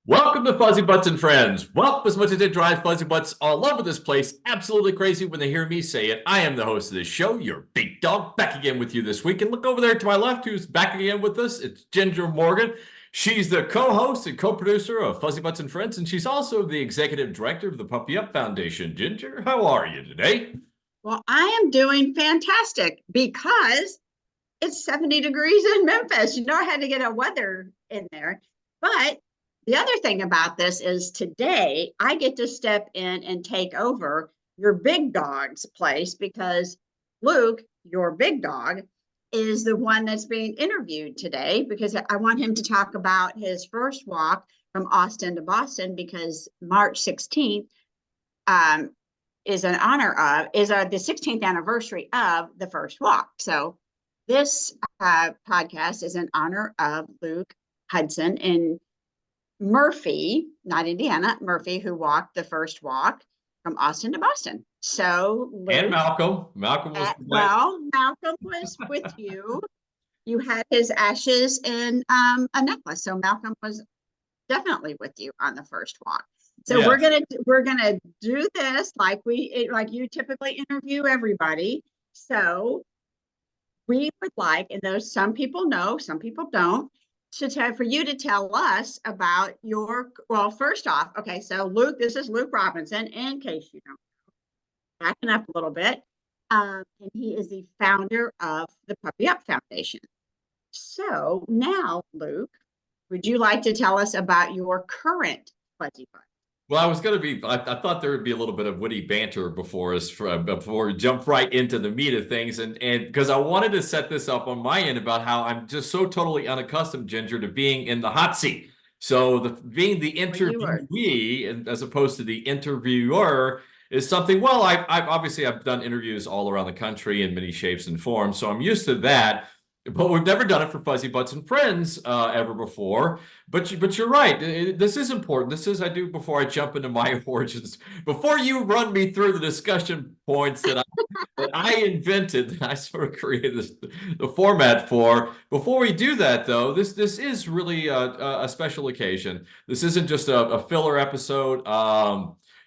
Welcome to Fuzzybutts and Friends. Well, as much as it drives Fuzzybutts all over this place, absolutely crazy when they hear me say it. I am the host of this show, Yer Big Dog, back again with you this week. And look over there to my left, who's back again with us. It's Ginger Morgan. She's the co-host and co-producer of Fuzzybutts and Friends, and she's also the executive director of the Puppy Up Foundation. Ginger, how are you today? Well, I am doing fantastic because it's 70 degrees in Memphis. You know, I had to get a weather in there. But the other thing about this is today I get to step in and take over your big dog's place because Luke, your big dog, is the one that's being interviewed today because I want him to talk about his first walk from Austin to Boston because March 16th is the 16th anniversary of the first walk. So this podcast is in honor of Luke Hudson and Murphy, not Indiana, Murphy, who walked the first walk from Austin to Boston. So Luke, And Malcolm. Malcolm was Malcolm was with you. You had his ashes in a necklace. So Malcolm was definitely with you on the first walk. So Yes. we're gonna do this like you typically interview everybody. So we would like, and those some people know, some people don't, for you to tell us about first off, okay, so Luke, this is Luke Robinson, in case you don't know, backing up a little bit. And he is the founder of the Puppy Up Foundation. So now, Luke, would you like to tell us about your current Fuzzy Butt? Well, I thought there would be a little bit of witty banter before we jump right into the meat of things. And because I wanted to set this up on my end about how I'm just so totally unaccustomed, Ginger, to being in the hot seat. So being the interviewee as opposed to the interviewer is something, well, I've done interviews all around the country in many shapes and forms. So I'm used to that. But we've never done it for Fuzzybutts and Friends ever before. But you're right. This is important. Before I jump into my origins, before you run me through the discussion points that I invented, that I sort of created the format for. Before we do that, though, this is really a special occasion. This isn't just a filler episode.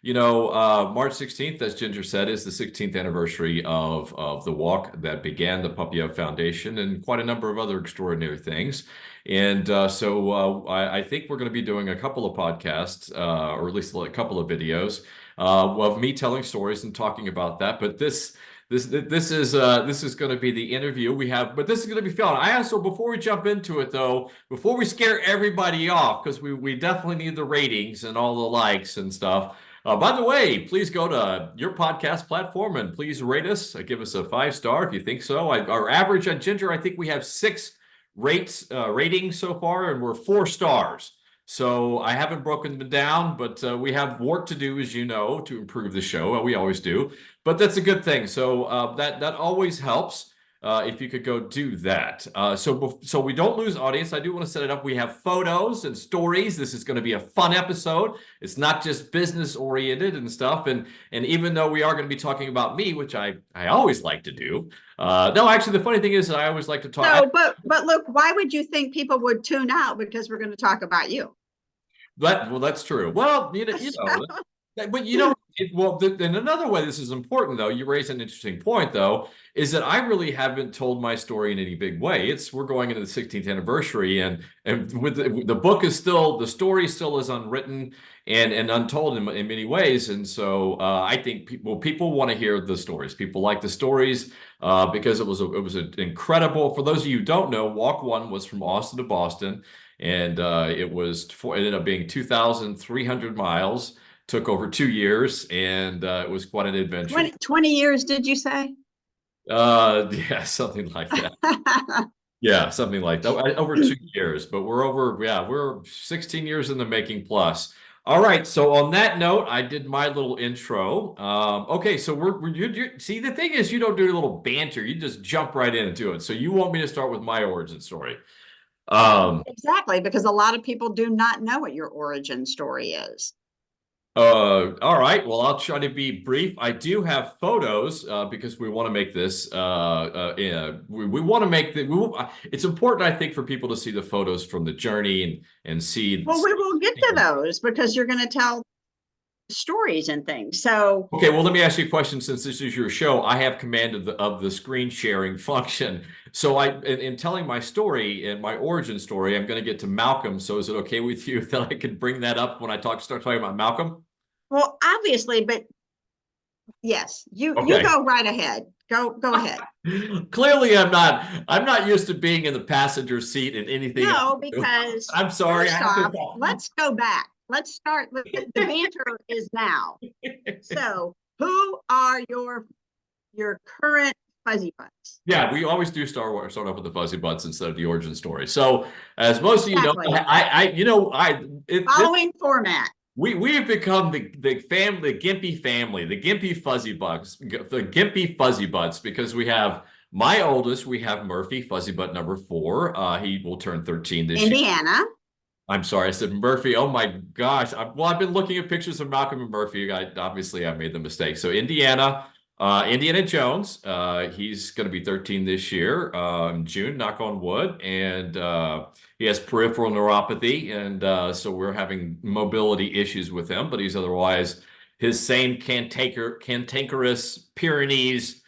March 16th, as Ginger said, is the 16th anniversary of the walk that began the Puppy Up Foundation and quite a number of other extraordinary things. And so I think we're going to be doing a couple of podcasts, or at least a couple of videos of me telling stories and talking about that. But this is going to be the interview we have, but this is going to be fun. I also, before we jump into it though, before we scare everybody off, because we definitely need the ratings and all the likes and stuff. By the way, please go to your podcast platform and please rate us. Give us a 5-star if you think so. Our average on Ginger, I think we have 6 ratings so far, and we're 4 stars. So I haven't broken them down, but we have work to do, as you know, to improve the show. We always do, but that's a good thing. So that always helps. If you could go do that. So we don't lose audience. I do want to set it up. We have photos and stories. This is going to be a fun episode. It's not just business oriented and stuff. And even though we are going to be talking about me, which I always like to do. No, actually, the funny thing is that I always like to talk. No, but look, why would you think people would tune out? Because we're going to talk about you. That's true. Well, but in another way, this is important, though. You raise an interesting point, though, is that I really haven't told my story in any big way. We're going into the 16th anniversary, and with the book is still, the story still is unwritten and untold in many ways. And so I think people want to hear the stories. People like the stories because it was an incredible. For those of you who don't know, Walk 1 was from Austin to Boston, and it ended up being 2,300 miles. Took over 2 years, and it was quite an adventure. 20 years, did you say? Yeah, something like that. Yeah, something like that. Over 2 years, but we're 16 years in the making plus. All right, so on that note, I did my little intro. Okay, so see, the thing is, you don't do a little banter. You just jump right into it. So you want me to start with my origin story. Exactly, because a lot of people do not know what your origin story is. All right. Well, I'll try to be brief. I do have photos because we want to make this. Yeah, we want to make the. It's important, I think, for people to see the photos from the journey and see. Well, we will get to those because you're going to tell stories and things. So, Okay, well, let me ask you a question. Since this is your show, I have command of the screen sharing function. So in telling my story and my origin story, I'm going to get to Malcolm. So is it okay with you that I can bring that up when I start talking about Malcolm? well, obviously, but yes, you Okay. go right ahead. Go ahead. Clearly, I'm not used to being in the passenger seat in anything I No, do. because I'm sorry, I first have to off, talk. let's go back. Let's start with the banter is now. So, who are your current fuzzy butts? Yeah, we always do start off with the fuzzy butts instead of the origin story. So, as most of you know, Exactly. this Following format. we have become the Gimpy family, the Gimpy Fuzzy Bugs, the Gimpy Fuzzy Butts, because we have my oldest, we have Murphy, Fuzzy Butt number 4. He will turn 13 this year. Indiana. I'm sorry, I said Murphy. Oh my gosh. I've been looking at pictures of Malcolm and Murphy. Obviously I made the mistake. So Indiana Jones. He's going to be 13 this year, in June, knock on wood. And he has peripheral neuropathy. And so we're having mobility issues with him, but he's otherwise his same cantankerous Pyrenees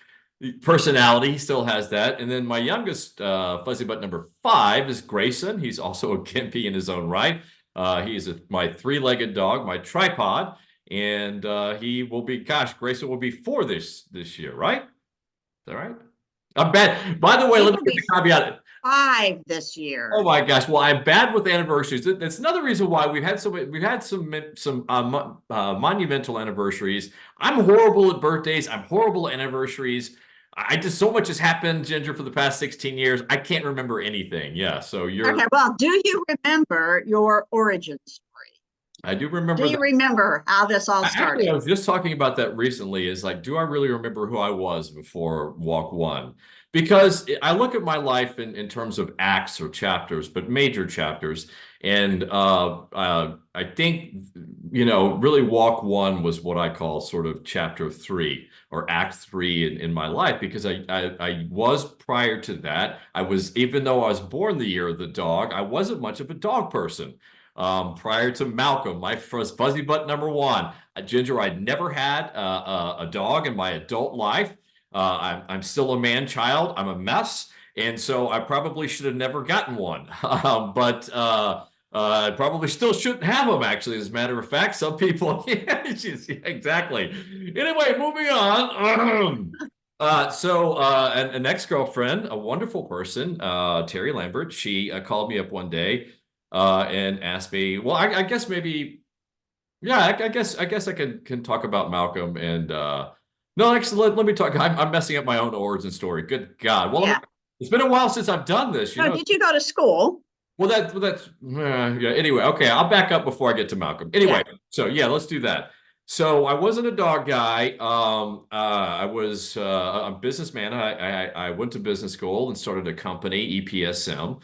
personality. He still has that. And then my youngest fuzzy butt number 5 is Grayson. He's also a gimpy in his own right. My 3-legged dog, my tripod, and he will be. Gosh, Grayson will be 4 this year, right? Is that right? I'm bad. By the way, He let me will get be the caveat. 5 this Oh year. my gosh! Well, I'm bad with anniversaries. That's another reason why we've had some monumental anniversaries. I'm horrible at birthdays. I'm horrible at anniversaries. I just so much has happened, Ginger, for the past 16 years. I can't remember anything. Yeah, so Okay, well, do you remember your origin story? I do Do remember you that. remember how this all Actually, I started? was just talking about that recently. Is like, do I really remember who I was before walk one? Because I look at my life in terms of acts or chapters, but major chapters. And I think, really walk one was what I call sort of chapter 3 or act 3 in my life, because I was prior to that. Even though I was born the year of the dog, I wasn't much of a dog person. Prior to Malcolm, my first fuzzy butt number 1. Ginger, I'd never had a dog in my adult life. I'm still a man child. I'm a mess. And so I probably should have never gotten one. But I probably still shouldn't have them, actually. As a matter of fact, some people, yeah, exactly. Anyway, moving on. And an ex-girlfriend, a wonderful person, Terry Lambert, she called me up one day and asked me, well, I guess maybe. Yeah, I guess I can talk about Malcolm and no, actually let me talk. I'm messing up my own origin story. Good God. Well, Yeah. it's been a while since I've done this, you So, know. did you go to school? That's yeah. Anyway, okay, I'll back up before I get to Malcolm. Yeah. Anyway, so yeah, let's do that. So I wasn't a dog guy. I was a businessman. I went to business school and started a company, EPSM,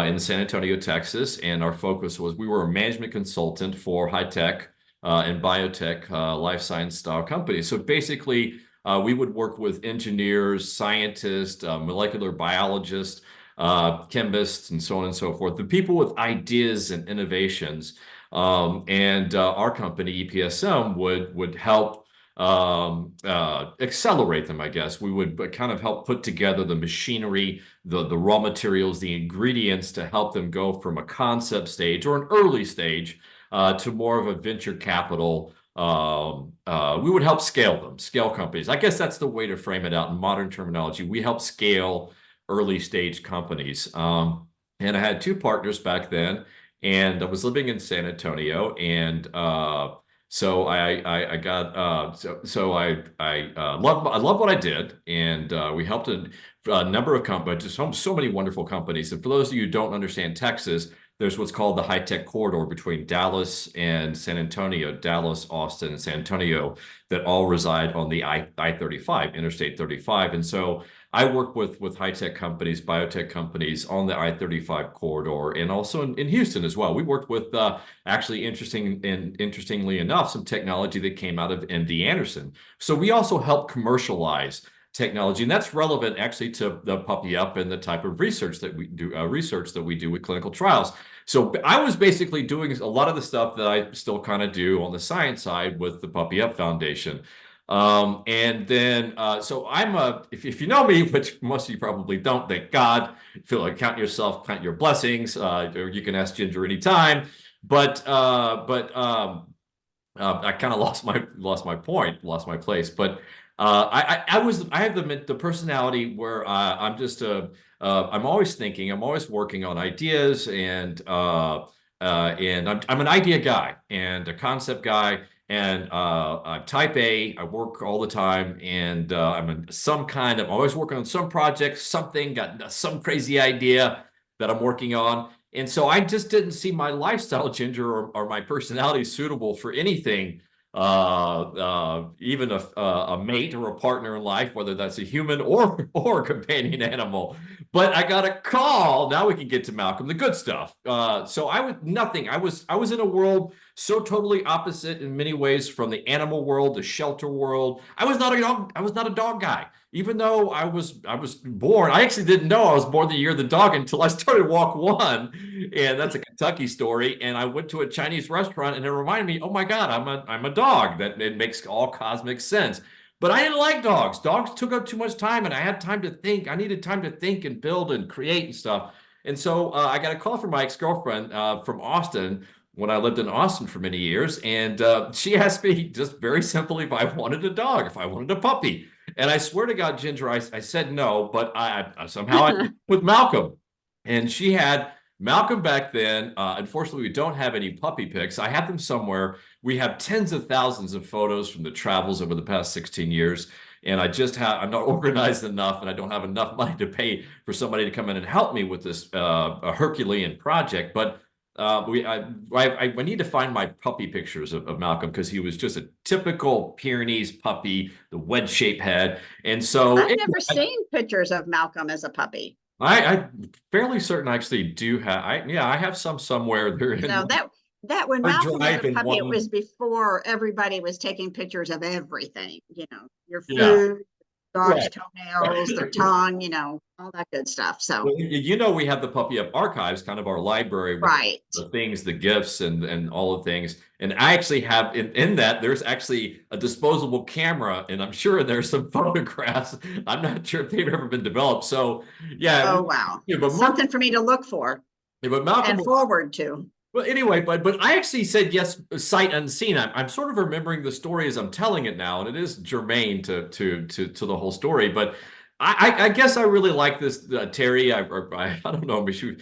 in San Antonio, Texas, and our focus was we were a management consultant for high tech and biotech life science style companies. So basically, we would work with engineers, scientists, molecular biologists, chemists, and so on and so forth. The people with ideas and innovations, and our company EPSM would help accelerate them. I guess we would kind of help put together the machinery, the raw materials, the ingredients to help them go from a concept stage or an early stage to more of a venture capital. We would help scale companies. I guess that's the way to frame it out in modern terminology. We help scale early stage companies. And I had 2 partners back then, and I was living in San Antonio, and so I got I love what I did, and we helped a number of companies, just so many wonderful companies. And for those of you who don't understand Texas, there's what's called the high-tech corridor between Dallas and San Antonio, Dallas, Austin, and San Antonio, that all reside on the I-35, Interstate 35. And so I work with high-tech companies, biotech companies on the I-35 corridor, and also in Houston as well. We worked with actually interestingly enough, some technology that came out of MD Anderson. So we also help commercialize technology, and that's relevant actually to the Puppy Up and the type of research that we do with clinical trials. So I was basically doing a lot of the stuff that I still kind of do on the science side with the Puppy Up Foundation. And then, so if you know me, which most of you probably don't, thank God, feel like count yourself, count your blessings, or you can ask Ginger anytime. But I kind of lost my point, lost my place. But I have the personality where I'm always thinking, I'm always working on ideas, and I'm an idea guy and a concept guy. And I'm type A. I work all the time, and I'm always working on some project, something, got some crazy idea that I'm working on. And so I just didn't see my lifestyle, Ginger, or my personality suitable for anything, even a mate or a partner in life, whether that's a human or a companion animal. But I got a call. Now we can get to Malcolm, the good stuff. So I was nothing. I was in a world so totally opposite in many ways from the animal world, the shelter world. I was not a dog. I was not a dog guy. Even though I was born, I actually didn't know I was born the year of the dog until I started walk one, and that's a Kentucky story. And I went to a Chinese restaurant, and it reminded me, oh my God, I'm a dog. That it makes all cosmic sense. But I didn't like dogs. Dogs took up too much time, and I had time to think. I needed time to think and build and create and stuff. And so I got a call from my ex-girlfriend from Austin when I lived in Austin for many years, and she asked me just very simply if I wanted a dog, if I wanted a puppy. And I swear to God, Ginger, I said no, but I somehow I with Malcolm, and she had Malcolm back then. Unfortunately, we don't have any puppy pics. I have them somewhere. We have tens of thousands of photos from the travels over the past 16 years. And I'm not organized enough, and I don't have enough money to pay for somebody to come in and help me with this a Herculean project. But I need to find my puppy pictures of Malcolm, because he was just a typical Pyrenees puppy, the wedge-shaped head. And so I've never seen pictures of Malcolm as a puppy. I'm fairly certain I actually do have. I have some somewhere. They're You in know, that when one Malcolm was drive a in puppy, it one. was before everybody was taking pictures of everything, your Yeah, food, dog's right. toenails, their tongue, all that good stuff. So, Well, you know, we have the Puppy Up archives, kind of our library with right. the things, the gifts, and all the things. And I actually have in that there's actually a disposable camera, and I'm sure there's some photographs. I'm not sure if they've ever been developed. So yeah, Oh, wow. yeah, but Something for me to look for Malcolm and was. forward to. Well, anyway, but I actually said yes, sight unseen. I'm sort of remembering the story as I'm telling it now, and it is germane to the whole story. But I guess I really like this Terry. I don't know, but she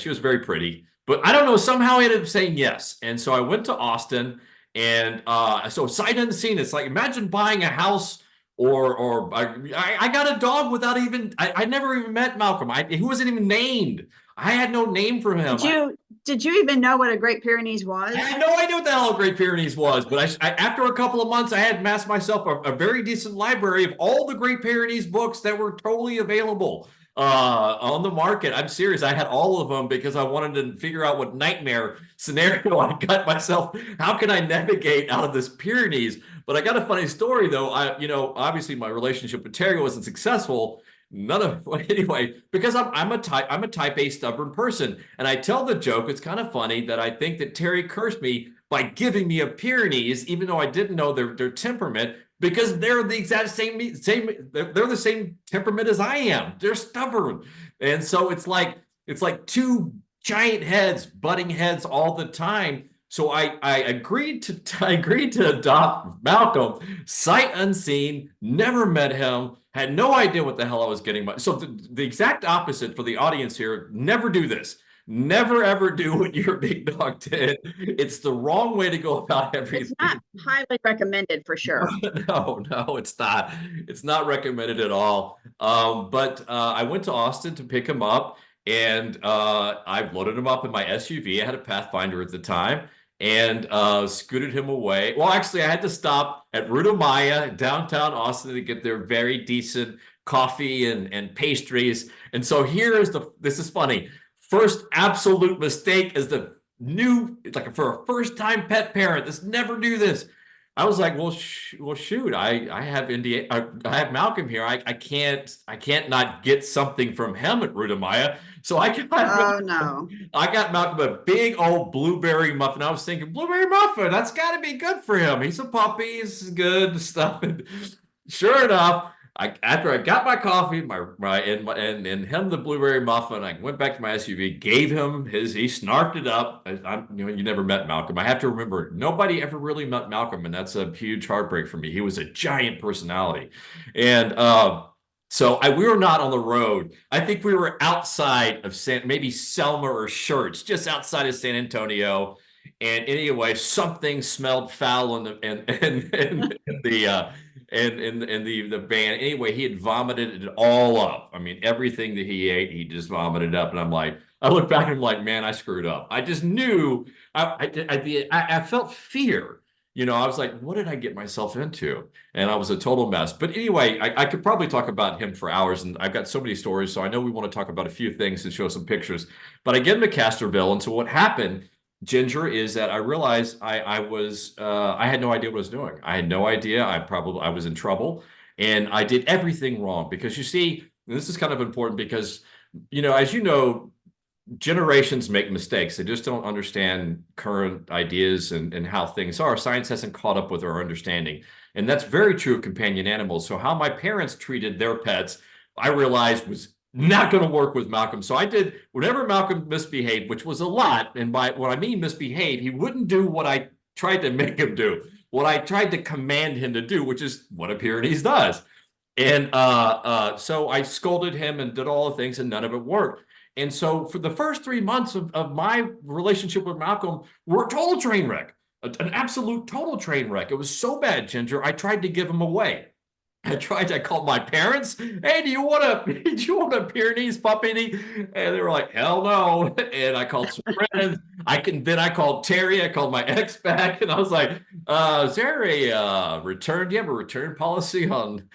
was very pretty. But I don't know. Somehow I ended up saying yes, and so I went to Austin, and so sight unseen. It's like, imagine buying a house. Or I got a dog without even I never even met Malcolm. He wasn't even named. I had no name for him. Did you even know what a Great Pyrenees I was? had no idea what the hell Great Pyrenees was, but after a couple of months, I had amassed myself a very decent library of all the Great Pyrenees books that were totally available on the market. I'm serious. I had all of them because I wanted to figure out what nightmare scenario I got myself. How can I navigate out of this Pyrenees? But I got a funny story though. Obviously my relationship with Terry wasn't successful. None of anyway, because I'm a type A stubborn person, and I tell the joke. It's kind of funny that I think that Terry cursed me by giving me a Pyrenees, even though I didn't know their temperament, because they're the exact same they're the same temperament as I am. They're stubborn, and so it's like two giant heads butting heads all the time. So I agreed to adopt Malcolm, sight unseen, never met him, had no idea what the hell I was getting. So the exact opposite for the audience here: never do this. Never ever do what your big dog did. It's the wrong way to go about It's not everything. highly recommended for sure. No, it's not. It's not recommended at all. But I went to Austin to pick him up, and I loaded him up in my SUV. I had a Pathfinder at the time, and scooted him away. Well, actually, I had to stop at Ruta Maya downtown Austin to get their very decent coffee and pastries. And so here is this is funny. First absolute mistake is the new, like for a first time pet parent. This never do this. I was like, well, shoot, I have I have Malcolm here. I can't not get something from him at Ruta Maya. So Oh, no. I got Malcolm a big old blueberry muffin. I was thinking, blueberry muffin, that's got to be good for him. He's a puppy, he's good stuff. And sure enough, after I got my coffee, and him the blueberry muffin, I went back to my SUV, gave him he snarked it up. You never met Malcolm. I have to remember, nobody ever really met Malcolm, and that's a huge heartbreak for me. He was a giant personality, and so we were not on the road. I think we were outside of maybe Selma or Schertz, just outside of San Antonio. And anyway, something smelled foul in the van. Anyway, he had vomited it all up. I mean, everything that he ate, he just vomited up. And I'm like, I look back and I'm like, man, I screwed up. I just knew I felt fear. I was like, what did I get myself into? And I was a total mess. But anyway, I could probably talk about him for hours, and I've got so many stories. So I know we want to talk about a few things and show some pictures. But I get him to Castroville, and so what happened, Ginger, is that I realized I had no idea what I was doing. I had no idea. I was in trouble, and I did everything wrong because you see, this is kind of important because as you know, generations make mistakes. They just don't understand current ideas and how things are. Science hasn't caught up with our understanding. And that's very true of companion animals. So how my parents treated their pets, I realized was not going to work with Malcolm. So I did whenever Malcolm misbehaved, which was a lot. And by what I mean misbehave, he wouldn't do what I tried to make him do, what I tried to command him to do, which is what a Pyrenees does. And so I scolded him and did all the things, and none of it worked. And so for the first 3 months of my relationship with Malcolm, we're a total train wreck, an absolute total train wreck. It was so bad, Ginger, I tried to give him away. I called my parents. Hey, do you want a Pyrenees puppy? And they were like, hell no. And I called some friends. Then I called Terry. I called my ex back, and I was like, is there a return? Do you have a return policy on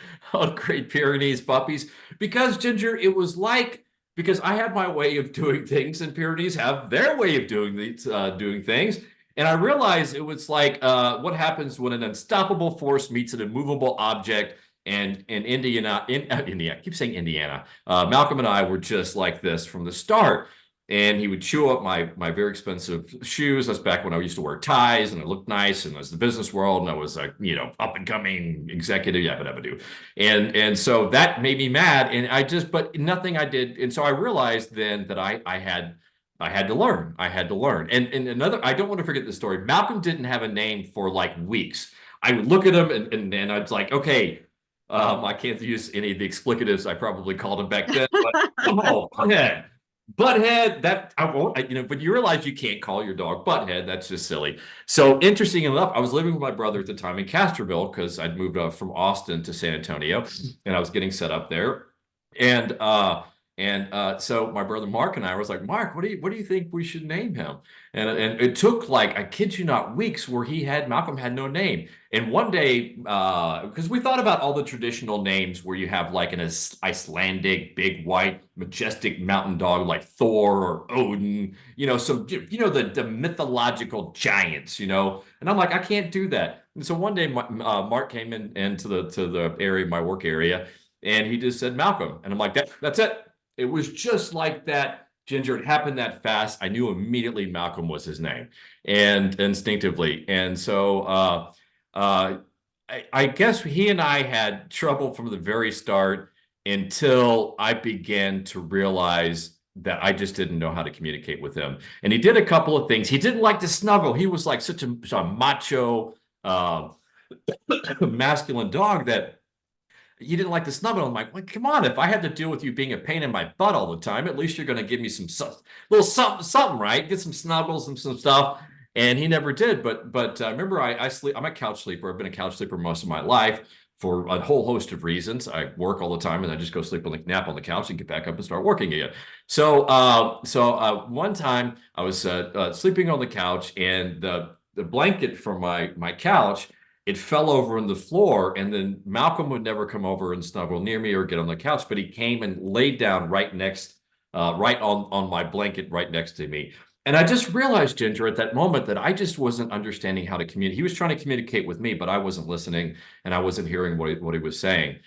Great Pyrenees puppies? Because Ginger, it was like, because I have my way of doing things, and Pyrenees have their way of doing things. And I realized it was like what happens when an unstoppable force meets an immovable object. And in Indiana, I keep saying Indiana. Malcolm and I were just like this from the start. And he would chew up my very expensive shoes. That's back when I used to wear ties and I looked nice, and I was the business world, and I was like, up and coming executive, yabba dabba do. And so that made me mad. And but nothing I did. And so I realized then that I had to learn. I had to learn. And another, I don't want to forget the story. Malcolm didn't have a name for like weeks. I would look at him and I was like, okay, I can't use any of the explicatives I probably called him back then, but oh, butthead, that I won't, but you realize you can't call your dog butthead. That's just silly. So interesting enough, I was living with my brother at the time in Castroville because I'd moved up from Austin to San Antonio, and I was getting set up there. So my brother Mark and I was like, Mark, what do you think we should name him? And it took, like, I kid you not, weeks where Malcolm had no name. And one day, because we thought about all the traditional names where you have like an Icelandic, big, white, majestic mountain dog like Thor or Odin, the mythological giants, And I'm like, I can't do that. And so one day, Mark came into the area, my work area, and he just said Malcolm, and I'm like, that's it. It was just like that, Ginger. It happened that fast. I knew immediately Malcolm was his name, and instinctively. And so I guess he and I had trouble from the very start until I began to realize that I just didn't know how to communicate with him. And he did a couple of things. He didn't like to snuggle. He was like such a macho, masculine dog that you didn't like to snuggle. I'm like, well, come on, if I had to deal with you being a pain in my butt all the time, at least you're going to give me some little something, right? Get some snuggles and some stuff. And he never did. But remember, I'm a couch sleeper. I've been a couch sleeper most of my life. for a whole host of reasons. I work all the time, and I just go sleep on the nap on the couch and get back up and start working again. So, one time I was sleeping on the couch, and the blanket from my couch, it fell over on the floor, and then Malcolm would never come over and snuggle near me or get on the couch, but he came and laid down right on my blanket right next to me. And I just realized, Ginger, at that moment that I just wasn't understanding how to communicate. He was trying to communicate with me, but I wasn't listening, and I wasn't hearing what he was saying.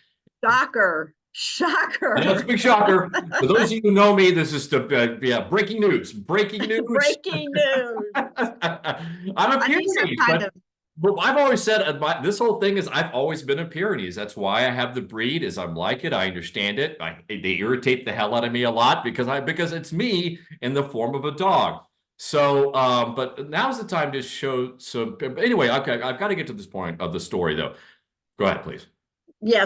Shocker. And that's a Shocker. big shocker. For those of you who know me, this is breaking news. Breaking news. Breaking news. I'm a I need some Pyrenees, kind of but I've always said this whole thing is I've always been a Pyrenees. That's why I have the breed. Is I'm like it. I understand it. They irritate the hell out of me a lot because it's me in the form of a dog. So, but now's the time to show some. Anyway, okay, I've got to get to this point of the story though. Go ahead, please. yeah,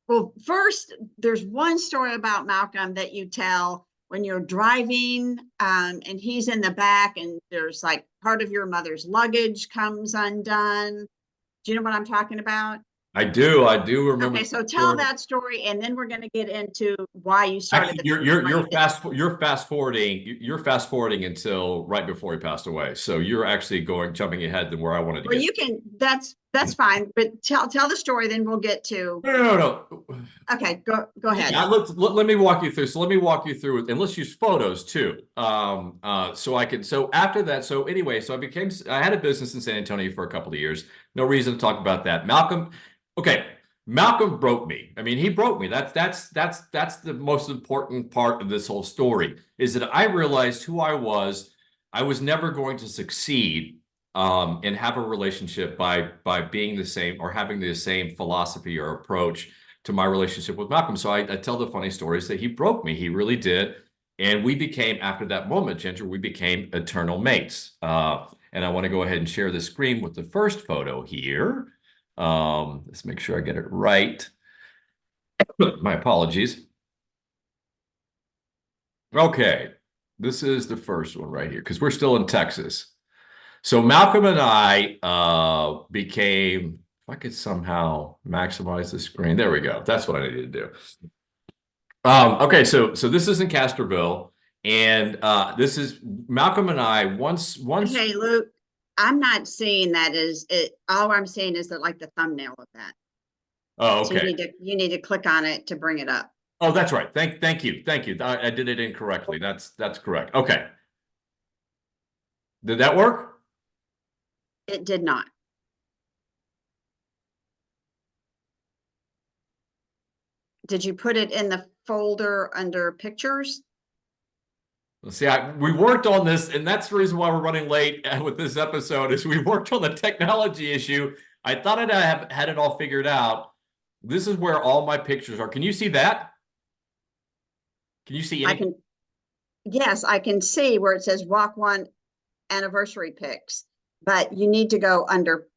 well, first, there's one story about Malcolm that you tell when you're driving, and he's in the back, and there's like part of your mother's luggage comes undone. Do you know what I'm talking about? I do remember Okay, the so tell story. that story, and then we're going to get into why you started Actually, the business, why you did it. you're fast forwarding until right before he passed away. So you're actually jumping ahead than where I wanted to Well, get. you can, that's fine, but tell the story, then we'll get to, No. okay, go ahead. Yeah, let me walk you through. So let me walk you through it, and let's use photos too. So after that, so anyway, I had a business in San Antonio for a couple of years. No reason to talk about that. Okay, Malcolm broke me. I mean, he broke me. That's the most important part of this whole story, is that I realized who I was. I was never going to succeed and have a relationship by being the same or having the same philosophy or approach to my relationship with Malcolm. So I tell the funny stories that he broke me. He really did. And we became, after that moment, Ginger, we became eternal mates. And I want to go ahead and share the screen with the first photo here. Let's make sure I get it right. My apologies. Okay, this is the first one right here because we're still in Texas. So Malcolm and I became, if I could somehow maximize the screen. There we go. That's what I needed to do. Okay, so this is in Castroville, and this is Malcolm and I once. Hey, Luke, I'm not seeing that as it. All I'm seeing is that like the thumbnail of that. Oh, So okay. you need to click on it to bring it up. Oh, that's right. Thank you. I did it incorrectly. That's correct. Okay. Did that work? It did not. Did you put it in the folder under pictures? See, we worked on this, and that's the reason why we're running late with this episode. Is we worked on the technology issue. I thought I'd have had it all figured out. This is where all my pictures are. Can you see that? Can you see anything? Yes, I can see where it says Walk One anniversary pics, but you need to go under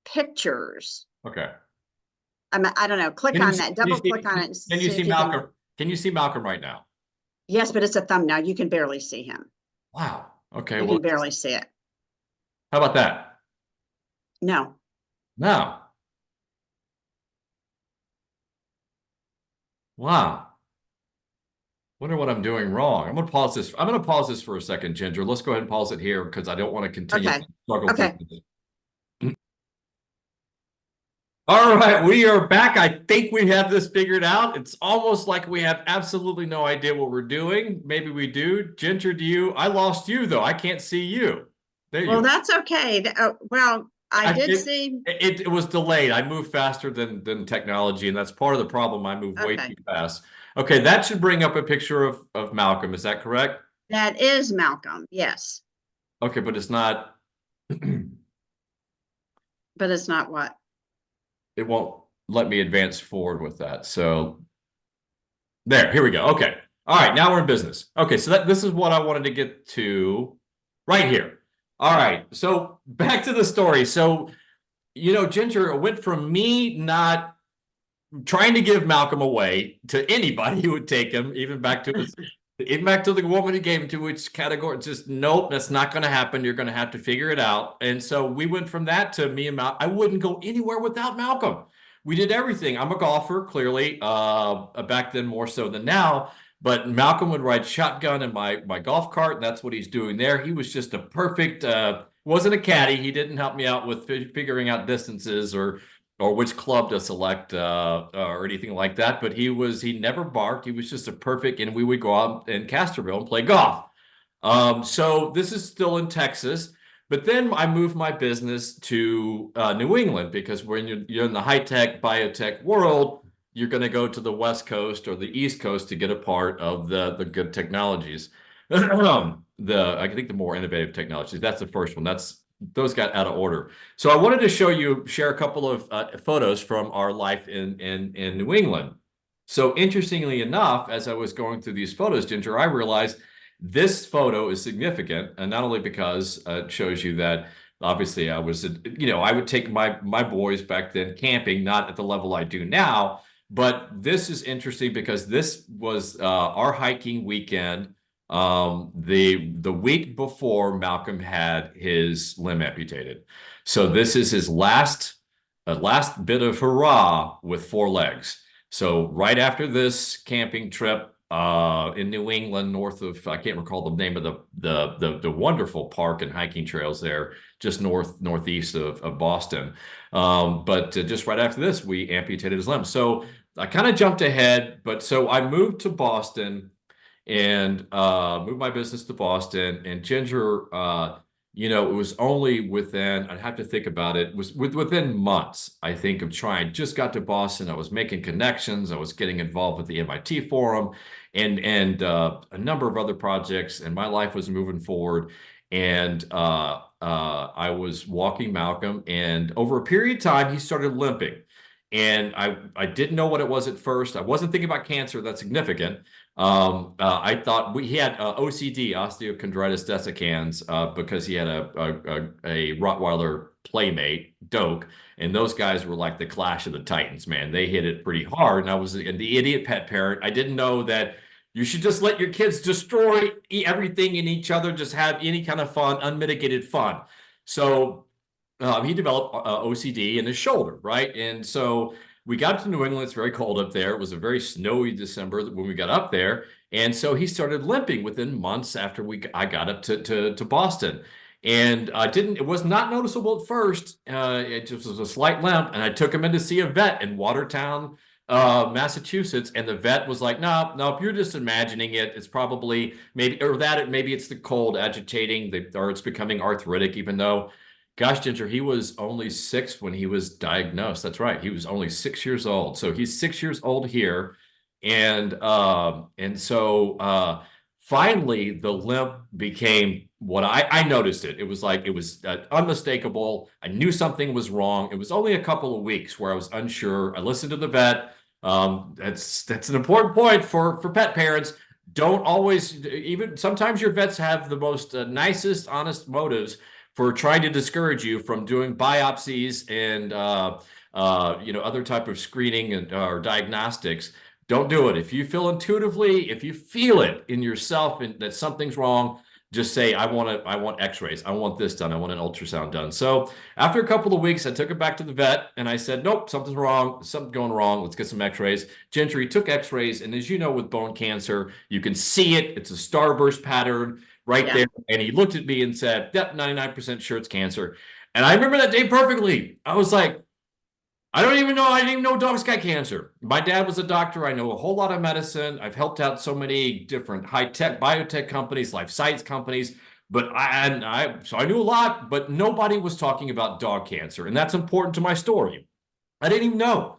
pictures. Okay. I don't know. Click on that. Double click on it and Can you see see if you can. Malcolm? Can you see Malcolm right now? Yes, but it's a thumbnail. You can barely see him. Wow. Okay. You Well, can barely see it. how about that? No. No. Wow. Wonder what I'm doing wrong. I'm going to pause this. I'm going to pause this for a second, Ginger. Let's go ahead and pause it here because I don't want to continue Okay. to struggle Okay. through this. All right, we are back. I think we have this figured out. It's almost like we have absolutely no idea what we're doing. Maybe we do. Ginger, do you? I lost you, though. I can't see you. There you Well, are. that's okay. Well, I did see. It was delayed. I moved faster than technology, and that's part of the problem. I move way Okay. too fast. Okay, that should bring up a picture of Malcolm. Is that correct? That is Malcolm. Yes. Okay, but it's not. But it's not what? It won't let me advance forward with that. So there, here we go. Okay. All right, now we're in business. Okay, so this is what I wanted to get to right here. All right, so back to the story. So, Ginger went from me not trying to give Malcolm away to anybody who would take him, even back to Even back to the woman he gave him to, which category, just nope, that's not going to happen. You're going to have to figure it out. And so we went from that to me and Malcolm. I wouldn't go anywhere without Malcolm. We did everything. I'm a golfer, clearly, back then more so than now. But Malcolm would ride shotgun in my golf cart, and that's what he's doing there. He was just a perfect, wasn't a caddy. He didn't help me out with figuring out distances or which club to select or anything like that. But he never barked. He was just a perfect, and we would go out in Castroville and play golf. So this is still in Texas. But then I moved my business to New England because when you're in the high tech biotech world, you're going to go to the West Coast or the East Coast to get a part of the good technologies. I think the more innovative technologies. That's the first one. Those got out of order. So I wanted to share a couple of photos from our life in New England. So interestingly enough, as I was going through these photos, Ginger, I realized this photo is significant, and not only because it shows you that obviously I was, I would take my boys back then camping, not at the level I do now, but this is interesting because this was our hiking weekend the week before Malcolm had his limb amputated. So this is his last bit of hurrah with 4 legs. So right after this camping trip in New England, north of I can't recall the name of the wonderful park and hiking trails there, just northeast of Boston. But just right after this, we amputated his limb. So I kind of jumped ahead, but so I moved to Boston and moved my business to Boston. And Ginger, it was only within, I'd have to think about it, was within months, I think, of trying. Just got to Boston. I was making connections. I was getting involved with the MIT Forum and a number of other projects, and my life was moving forward. And I was walking Malcolm, and over a period of time, he started limping. And I didn't know what it was at first. I wasn't thinking about cancer. That's significant. I thought he had OCD, osteochondritis dissecans, because he had a Rottweiler playmate, Doak, and those guys were like the Clash of the Titans, man. They hit it pretty hard, and I was the idiot pet parent. I didn't know that you should just let your kids destroy everything in each other, just have any kind of fun, unmitigated fun. So he developed OCD in his shoulder, right? And so we got to New England. It's very cold up there. It was a very snowy December when we got up there. And so he started limping within months after I got up to Boston. And it was not noticeable at first. It just was a slight limp. And I took him in to see a vet in Watertown, Massachusetts. And the vet was like, no, you're just imagining it. It's probably maybe it's the cold agitating, or it's becoming arthritic, even though, gosh, Ginger, he was only 6 when he was diagnosed. That's right. He was only 6 years old. So he's 6 years old here. And so finally the limp became what I noticed it. It was unmistakable. I knew something was wrong. It was only a couple of weeks where I was unsure. I listened to the vet. That's an important point for pet parents. Don't always, even sometimes your vets have the most nicest, honest motives for trying to discourage you from doing biopsies and other type of screening or diagnostics. Don't do it. If you feel intuitively, if you feel it in yourself and that something's wrong, just say, I want x-rays. I want this done. I want an ultrasound done. So after a couple of weeks, I took it back to the vet and I said, nope, something's wrong. Something's going wrong. Let's get some x-rays. Ginger, he took x-rays. And as you know, with bone cancer, you can see it. It's a starburst pattern right there. And he looked at me and said, yep, 99% sure it's cancer. And I remember that day perfectly. I was like, I didn't even know dogs got cancer. My dad was a doctor. I know a whole lot of medicine. I've helped out so many different high-tech biotech companies, life science companies, but so I knew a lot, but nobody was talking about dog cancer. And that's important to my story. I didn't even know.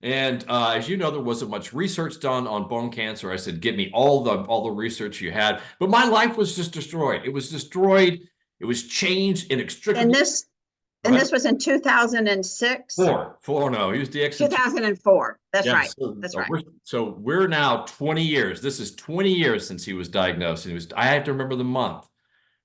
And as you know, there wasn't much research done on bone cancer. I said, give me all the research you had. But my life was just destroyed. It was destroyed. It was changed inextricably. And this was in 2006? Four, no, he was DX in 2004. That's right. That's right. So we're now 20 years. This is 20 years since he was diagnosed. And I have to remember the month.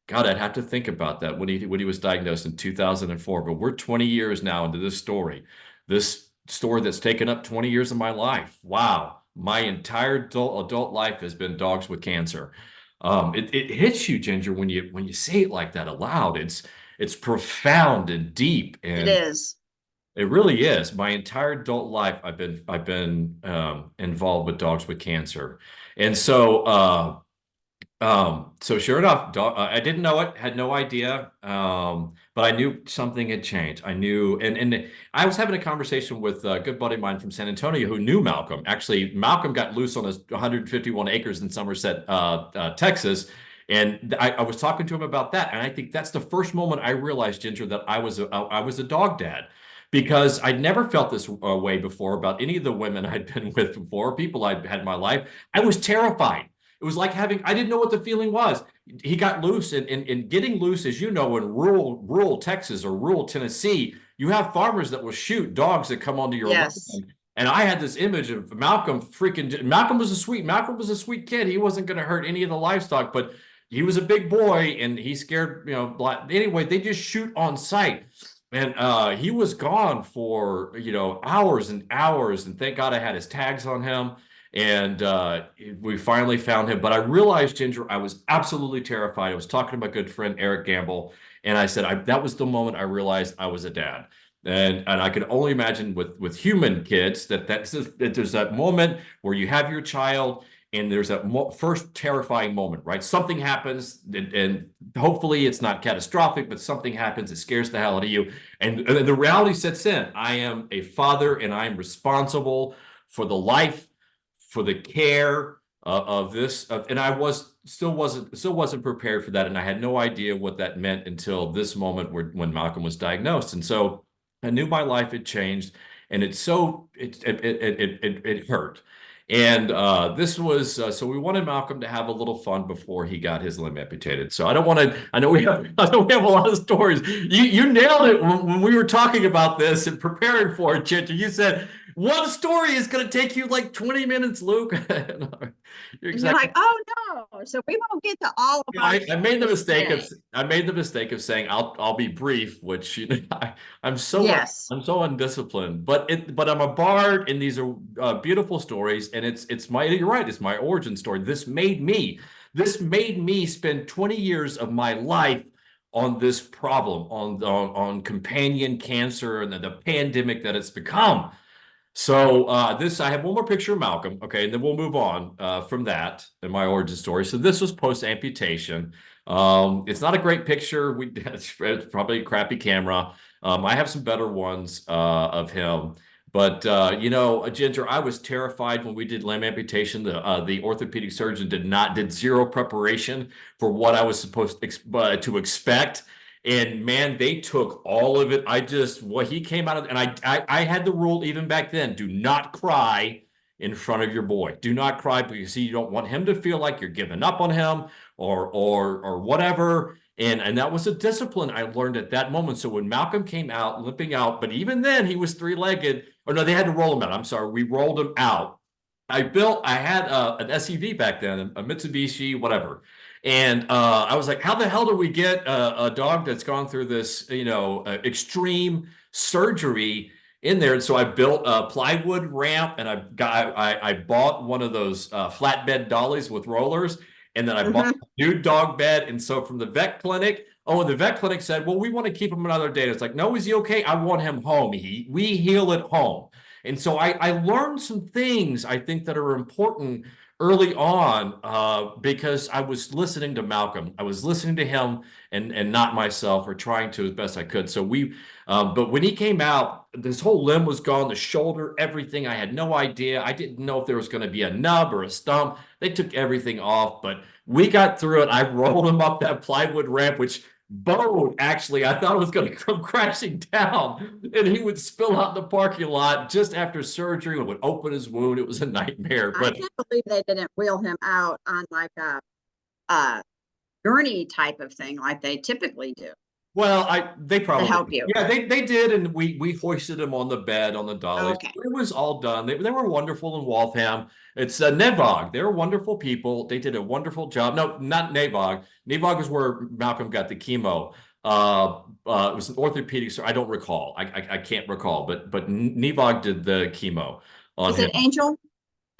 God, I'd have to think about that when he was diagnosed in 2004. But we're 20 years now into this story. This story that's taken up 20 years of my life. Wow. my entire adult life has been dogs with cancer. It hits you, Ginger, when you say it like that aloud. It's profound and deep, It and is. it really is. My entire adult life, I've been involved with dogs with cancer, and so sure enough, I didn't know it, had no idea, but I knew something had changed. I knew, and I was having a conversation with a good buddy of mine from San Antonio who knew Malcolm. Actually, Malcolm got loose on his 151 acres in Somerset, Texas, and I was talking to him about that, and I think that's the first moment I realized, Ginger, that I was a dog dad. Because I'd never felt this way before about any of the women I'd been with before, people I'd had in my life. I was terrified. It was like I didn't know what the feeling was. He got loose, and getting loose, as you know, in rural Texas or rural Tennessee, you have farmers that will shoot dogs that come onto your Yes. land. And I had this image of Malcolm Malcolm was a sweet kid. He wasn't going to hurt any of the livestock, but he was a big boy and he scared, anyway, they just shoot on sight. And he was gone for, hours and hours. And thank God I had his tags on him. And we finally found him. But I realized, Ginger, I was absolutely terrified. I was talking to my good friend Eric Gamble, and I said that was the moment I realized I was a dad. And I could only imagine with human kids that there's that moment where you have your child and there's that first terrifying moment, right? Something happens, and hopefully it's not catastrophic, but something happens, it scares the hell out of you, and the reality sets in. I am a father, and I am responsible for the life, for the care of this, and I still wasn't prepared for that, and I had no idea what that meant until this moment when Malcolm was diagnosed, and so I knew my life had changed, and it hurt. And this was so we wanted Malcolm to have a little fun before he got his limb amputated. So I don't want to. I know we have a lot of stories. You nailed it when we were talking about this and preparing for it, Ginger. You said one story is going to take you like 20 minutes, Luke. You're And you're exactly. like, oh no. So we won't get to all of Yeah, our I made the stories mistake of today. saying I'll be brief, which I'm so Yes. I'm so undisciplined. But I'm a bard, and these are beautiful stories, and it's my you're right, it's my origin story. This made me spend 20 years of my life on this problem, on companion cancer and the pandemic that it's become. So I have one more picture of Malcolm, okay, and then we'll move on from that in my origin story. So this was post amputation. It's not a great picture. It's probably a crappy camera. I have some better ones of him, but Ginger, I was terrified when we did limb amputation. The orthopedic surgeon did zero preparation for what I was supposed to expect. And man, they took all of it. What he came out of, and I had the rule even back then: do not cry in front of your boy. Do not cry, because you don't want him to feel like you're giving up on him or whatever. And that was a discipline I learned at that moment. So when Malcolm came out limping out, but even then he was three-legged. Or no, they had to roll him out. I'm sorry, we rolled him out. I had an SUV back then, a Mitsubishi, whatever. And I was like, how the hell do we get a dog that's gone through this, extreme surgery in there? And so I built a plywood ramp, and I bought one of those flatbed dollies with rollers, and then I bought Hmm. a new dog bed. And so from the vet clinic, and the vet clinic said, well, we want to keep him another day. It's like, no, is he okay? I want him home. We heal at home. And so I learned some things I think that are important early on because I was listening to Malcolm. I was listening to him and not myself, or trying to as best I could. But when he came out, this whole limb was gone, the shoulder, everything. I had no idea. I didn't know if there was going to be a nub or a stump. They took everything off, but we got through it. I rolled him up that plywood ramp, which boat, actually, I thought it was going to come crashing down, and he would spill out in the parking lot just after surgery and would open his wound. It was a nightmare. I But can't believe they didn't wheel him out on like a gurney type of thing like they typically do well, they to probably, help you. yeah, they did, and we hoisted him on the bed on the dollies. Okay. It was all done. They were wonderful in Waltham. It's Nevog. They're wonderful people. They did a wonderful job. No, not Nevog. Nevog is where Malcolm got the chemo. It was an orthopedic, so I don't recall. I can't recall, but Nevog did the chemo on Is him. it Angel?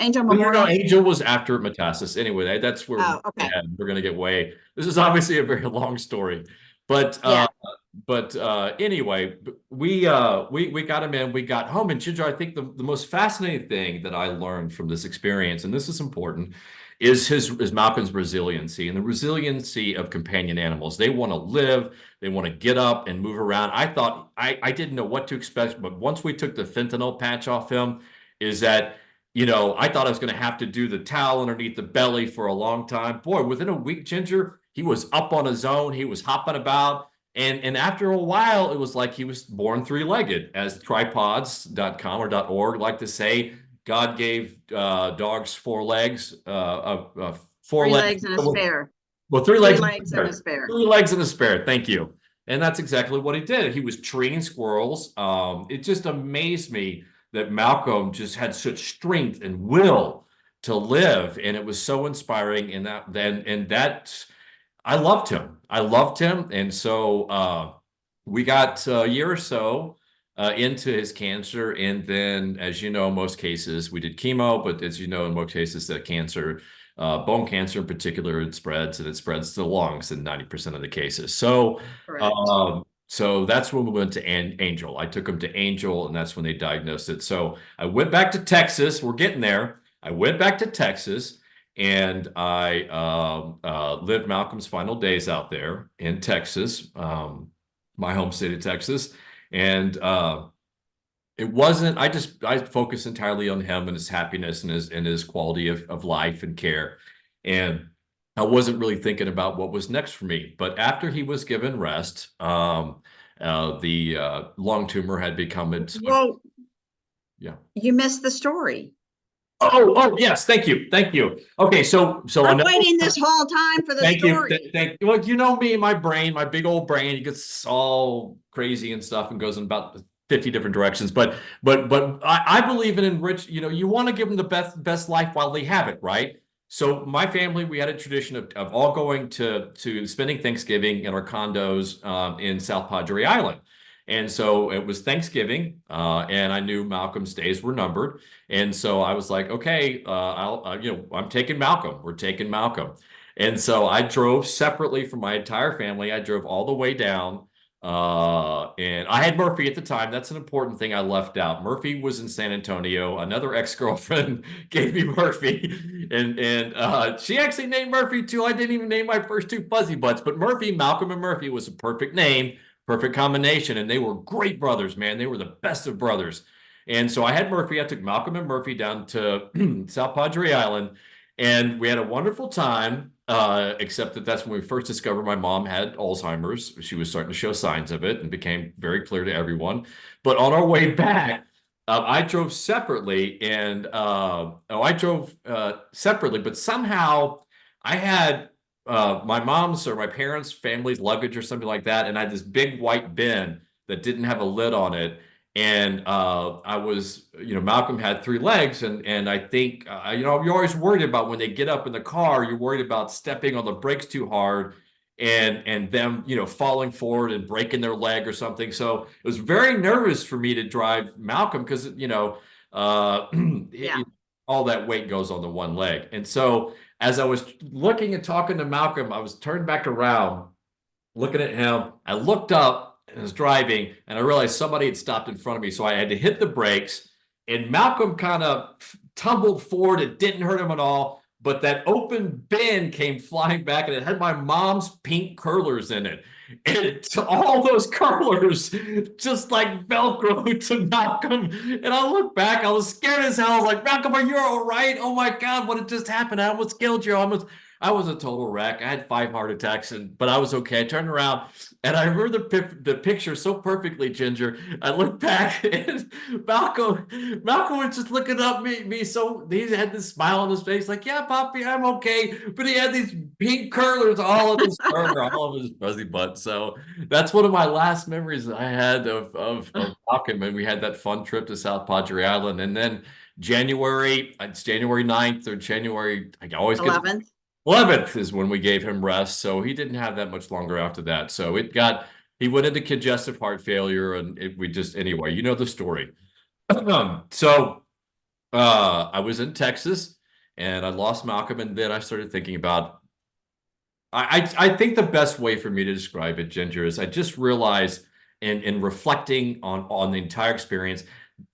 Angel No. Memorial? Angel was after Metastasis. Anyway, that's where Oh, okay. we're going to get way. This is obviously a very long story, but Yeah. anyway, we got him in. We got home, and Ginger, I think the most fascinating thing that I learned from this experience, and this is important, is Malcolm's resiliency and the resiliency of companion animals. They want to live. They want to get up and move around. I thought I didn't know what to expect, but once we took the fentanyl patch off him, is that I thought I was going to have to do the towel underneath the belly for a long time. Boy, within a week, Ginger, he was up on his own. He was hopping about. And after a while, it was like he was born three-legged, as tripods.com or .org like to say. God gave dogs four Three legs. legs and a spare. Well, three Three legs and a legs and a spare. spare. 3 legs and a spare. Thank you. And that's exactly what he did. He was treating squirrels. It just amazed me that Malcolm just had such strength and will to live, and it was so inspiring. And that I loved him. I loved him, and so we got a year or so into his cancer, and then, as you know, in most cases we did chemo, but as you know, in most cases that cancer, bone cancer in particular, it spreads and it spreads to the lungs in 90% of the cases. Correct. So that's when we went to Angel. I took him to Angel, and that's when they diagnosed it. So I went back to Texas. We're getting there. I went back to Texas, and I lived Malcolm's final days out there in Texas, my home state of Texas. And it wasn't, I focused entirely on him and his happiness and his quality of life and care. And I wasn't really thinking about what was next for me. But after he was given rest, the lung tumor had become it. Well, Yeah. you missed the story. Oh, yes. Thank you. Thank you. Okay. So I I'm know. waiting this whole time for the Thank you. story. Thank you. Well, you know me, my brain, my big old brain, it gets all crazy and stuff and goes in about 50 different directions. But I believe in enrich, you want to give them the best life while they have it, right? So my family, we had a tradition of all going to spending Thanksgiving in our condos in South Padre Island. And so it was Thanksgiving, and I knew Malcolm's days were numbered. And so I was like, okay, I'm taking Malcolm. We're taking Malcolm. And so I drove separately from my entire family. I drove all the way down. And I had Murphy at the time. That's an important thing I left out. Murphy was in San Antonio. Another ex-girlfriend gave me Murphy. And she actually named Murphy too. I didn't even name my first two Fuzzybutts, but Murphy, Malcolm and Murphy was a perfect name, perfect combination. And they were great brothers, man. They were the best of brothers. And so I had Murphy. I took Malcolm and Murphy down to South Padre Island, and we had a wonderful time. Except that's when we first discovered my mom had Alzheimer's. She was starting to show signs of it and became very clear to everyone. But on our way back, I drove separately, and but somehow I had my mom's or my parents' family's luggage or something like that, and I had this big white bin that didn't have a lid on it. And I was, Malcolm had 3 legs, and I think, you're always worried about when they get up in the car, you're worried about stepping on the brakes too hard and them, falling forward and breaking their leg or something. So it was very nervous for me to drive Malcolm because, Yeah. all that weight goes on the one leg. And so as I was looking and talking to Malcolm, I was turned back around, looking at him. I looked up and was driving, and I realized somebody had stopped in front of me. So I had to hit the brakes, and Malcolm kind of tumbled forward. It didn't hurt him at all, but that open bin came flying back, and it had my mom's pink curlers in it. And all those curlers just like Velcro to Malcolm. And I look back, I was scared as hell. I was like, Malcolm, are you all right? Oh my God, what had just happened? I almost killed you. I was a total wreck. I had 5 heart attacks, but I was okay. I turned around, and I remember the picture so perfectly, Ginger. I looked back, and Malcolm was just looking up me. So he had this smile on his face, like, "Yeah, Poppy, I'm okay." But he had these pink curlers all of his fur, all of his fuzzy butt. So that's one of my last memories I had of Malcolm. And we had that fun trip to South Padre Island, and then it's January 9th or January. I always get 11th. 11th is when we gave him rest, so he didn't have that much longer after that. So he went into congestive heart failure, and we just, anyway, you know the story. So I was in Texas and I lost Malcolm, and then I started thinking about. I think the best way for me to describe it, Ginger, is I just realized in reflecting on the entire experience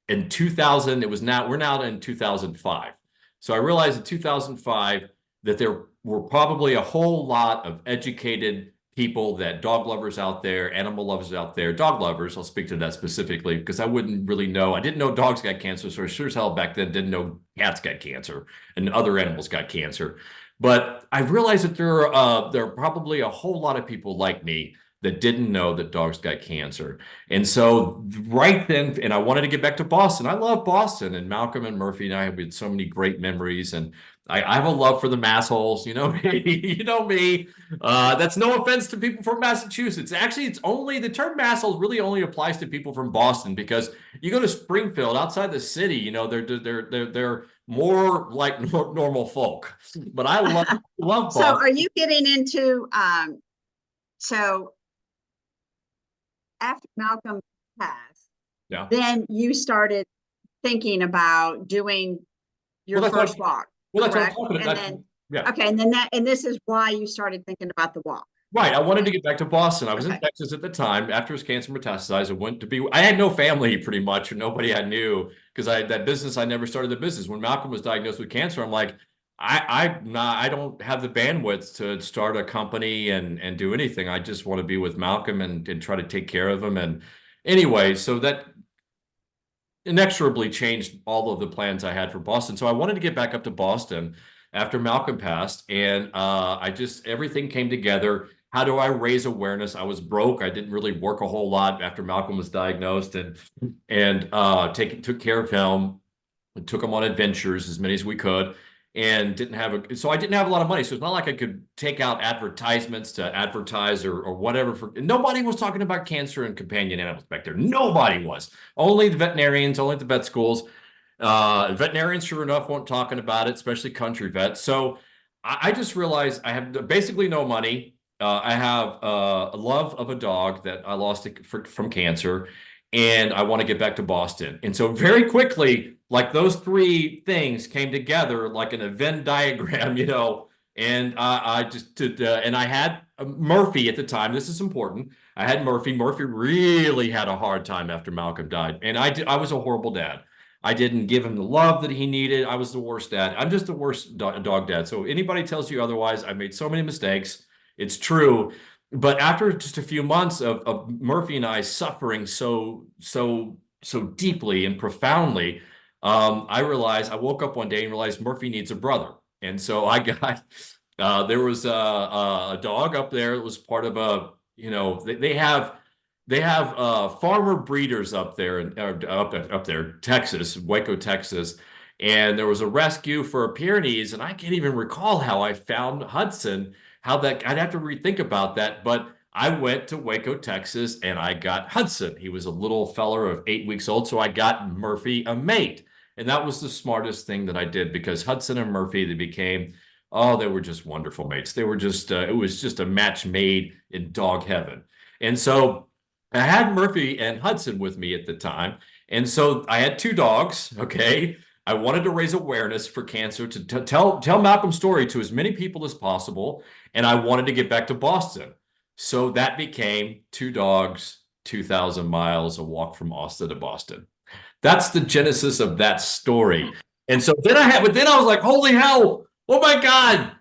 in 2000, it was now we're now in 2005. So I realized in 2005 that there were probably a whole lot of educated people, that dog lovers out there, animal lovers out there, dog lovers. I'll speak to that specifically because I wouldn't really know. I didn't know dogs got cancer, so I sure as hell back then didn't know cats got cancer and other animals got cancer. But I realized that there are probably a whole lot of people like me that didn't know that dogs got cancer. And so right then, and I wanted to get back to Boston. I love Boston, and Malcolm and Murphy and I have had so many great memories. And I have a love for the massholes. You know me, you know me. That's no offense to people from Massachusetts. Actually, it's only the term massholes really only applies to people from Boston, because you go to Springfield outside the city, you know, they're more like normal folk. But I love So Boston. are you getting into so after Malcolm passed, Yeah. then you started thinking about doing Well, your first walk, that's what I'm correct? talking And about. then Yeah. okay, and then that and this is why you started thinking about the walk. Right. I wanted to get back to Boston. I was in Okay. Texas at the time. After his cancer metastasized, I went to be, I had no family pretty much, or nobody I knew, because that business, I never started the business. When Malcolm was diagnosed with cancer, I'm like, I don't have the bandwidth to start a company and do anything. I just want to be with Malcolm and try to take care of him. And anyway, so that inexorably changed all of the plans I had for Boston. So I wanted to get back up to Boston after Malcolm passed, and I just everything came together. How do I raise awareness? I was broke. I didn't really work a whole lot after Malcolm was diagnosed, and took care of him, took him on adventures, as many as we could, and so I didn't have a lot of money. So it's not like I could take out advertisements to advertise or whatever. Nobody was talking about cancer and companion animals back there. Nobody was. Only the veterinarians, only the vet schools. Veterinarians, sure enough, weren't talking about it, especially country vets. So I just realized I have basically no money. I have a love of a dog that I lost from cancer, and I want to get back to Boston. And so very quickly, like those three things came together like an Venn diagram, you know. And I just did, and I had Murphy at the time. This is important. I had Murphy. Murphy really had a hard time after Malcolm died, and I was a horrible dad. I didn't give him the love that he needed. I was the worst dad. I'm just the worst dog dad. So anybody tells you otherwise, I made so many mistakes. It's true. But after just a few months of Murphy and I suffering so deeply and profoundly, I realized I woke up one day and realized Murphy needs a brother. And so I got there was a dog up there that was part of a, you know, they have farmer breeders up there and up there, Texas, Waco, Texas. And there was a rescue for Pyrenees, and I can't even recall how I found Hudson, how that I'd have to rethink about that. But I went to Waco, Texas, and I got Hudson. He was a little feller of 8 weeks old, so I got Murphy a mate. And that was the smartest thing that I did, because Hudson and Murphy, they became, oh, they were just wonderful mates. They were just, it was just a match made in dog heaven. And so I had Murphy and Hudson with me at the time. And so I had two dogs, okay? I wanted to raise awareness for cancer, to tell Malcolm's story to as many people as possible, and I wanted to get back to Boston. So that became Two Dogs, 2,000 Miles, a walk from Austin to Boston. That's the genesis of that story. And so but then I was like, holy hell, oh my God,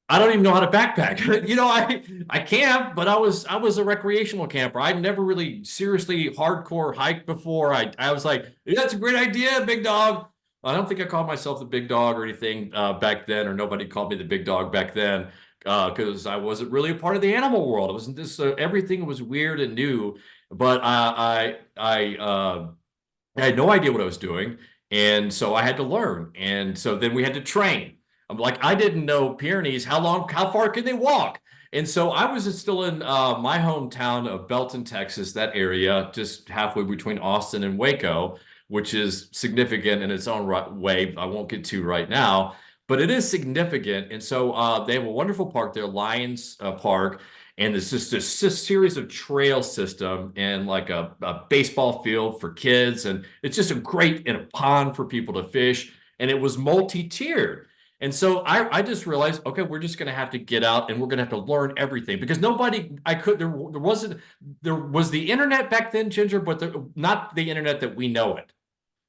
I don't even know how to backpack. You know, I camp, but I was a recreational camper. I'd never really seriously hardcore hiked before. I was like, yeah, that's a great idea, big dog. I don't think I called myself the big dog or anything back then, or nobody called me the big dog back then, because I wasn't really a part of the animal world. It wasn't this. Everything was weird and new, but I had no idea what I was doing. And so I had to learn. And so then we had to train. I'm like, I didn't know Pyrenees, how far can they walk? And so I was still in my hometown of Belton, Texas, that area, just halfway between Austin and Waco, which is significant in its own way. I won't get to right now, but it is significant. And so they have a wonderful park there, Lions Park. And there's just this series of trail system, and like a baseball field for kids. And it's just a great, in a pond for people to fish. and it was multi-tiered. And so I just realized, okay, we're just going to have to get out and we're going to have to learn everything because there was the internet back then, Ginger, but not the internet that we know it.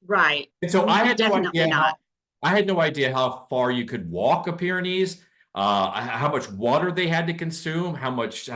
Right. And so I had no Definitely idea not. how far you could walk a Pyrenees, how much water they had to consume, how much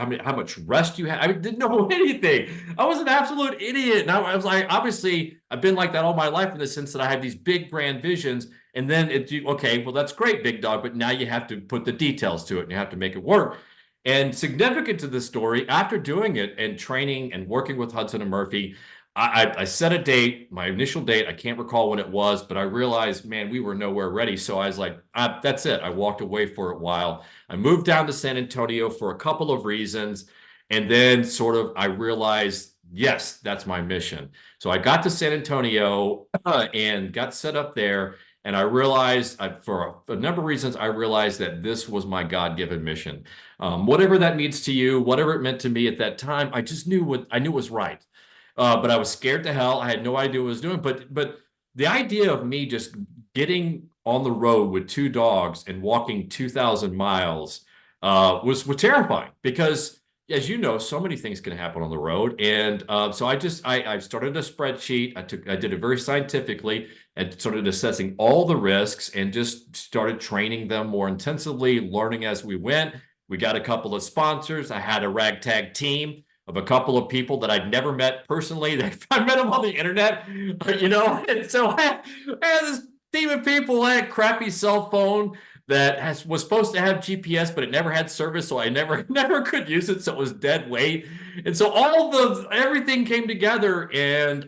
rest you had. I didn't know anything. I was an absolute idiot. And I was like, obviously, I've been like that all my life in the sense that I have these big grand visions. And then okay, well, that's great, Big Dog, but now you have to put the details to it and you have to make it work. And significant to the story, after doing it and training and working with Hudson and Murphy, I set a date, my initial date. I can't recall when it was, but I realized, man, we were nowhere ready. So I was like, that's it. I walked away for a while. I moved down to San Antonio for a couple of reasons. And then sort of I realized, yes, that's my mission. So I got to San Antonio and got set up there. And I realized, for a number of reasons, I realized that this was my God-given mission. Whatever that means to you, whatever it meant to me at that time, I just knew I knew was right. But I was scared to hell. I had no idea what I was doing. But the idea of me just getting on the road with two dogs and walking 2,000 miles was terrifying because, as you know, so many things can happen on the road. And so I started a spreadsheet. I did it very scientifically and started assessing all the risks and just started training them more intensively, learning as we went. We got a couple of sponsors. I had a ragtag team of a couple of people that I'd never met personally. I met them on the internet, and so I had this team of people. I had a crappy cell phone that was supposed to have GPS, but it never had service, so I never never could use it, so it was dead weight. And so everything came together, and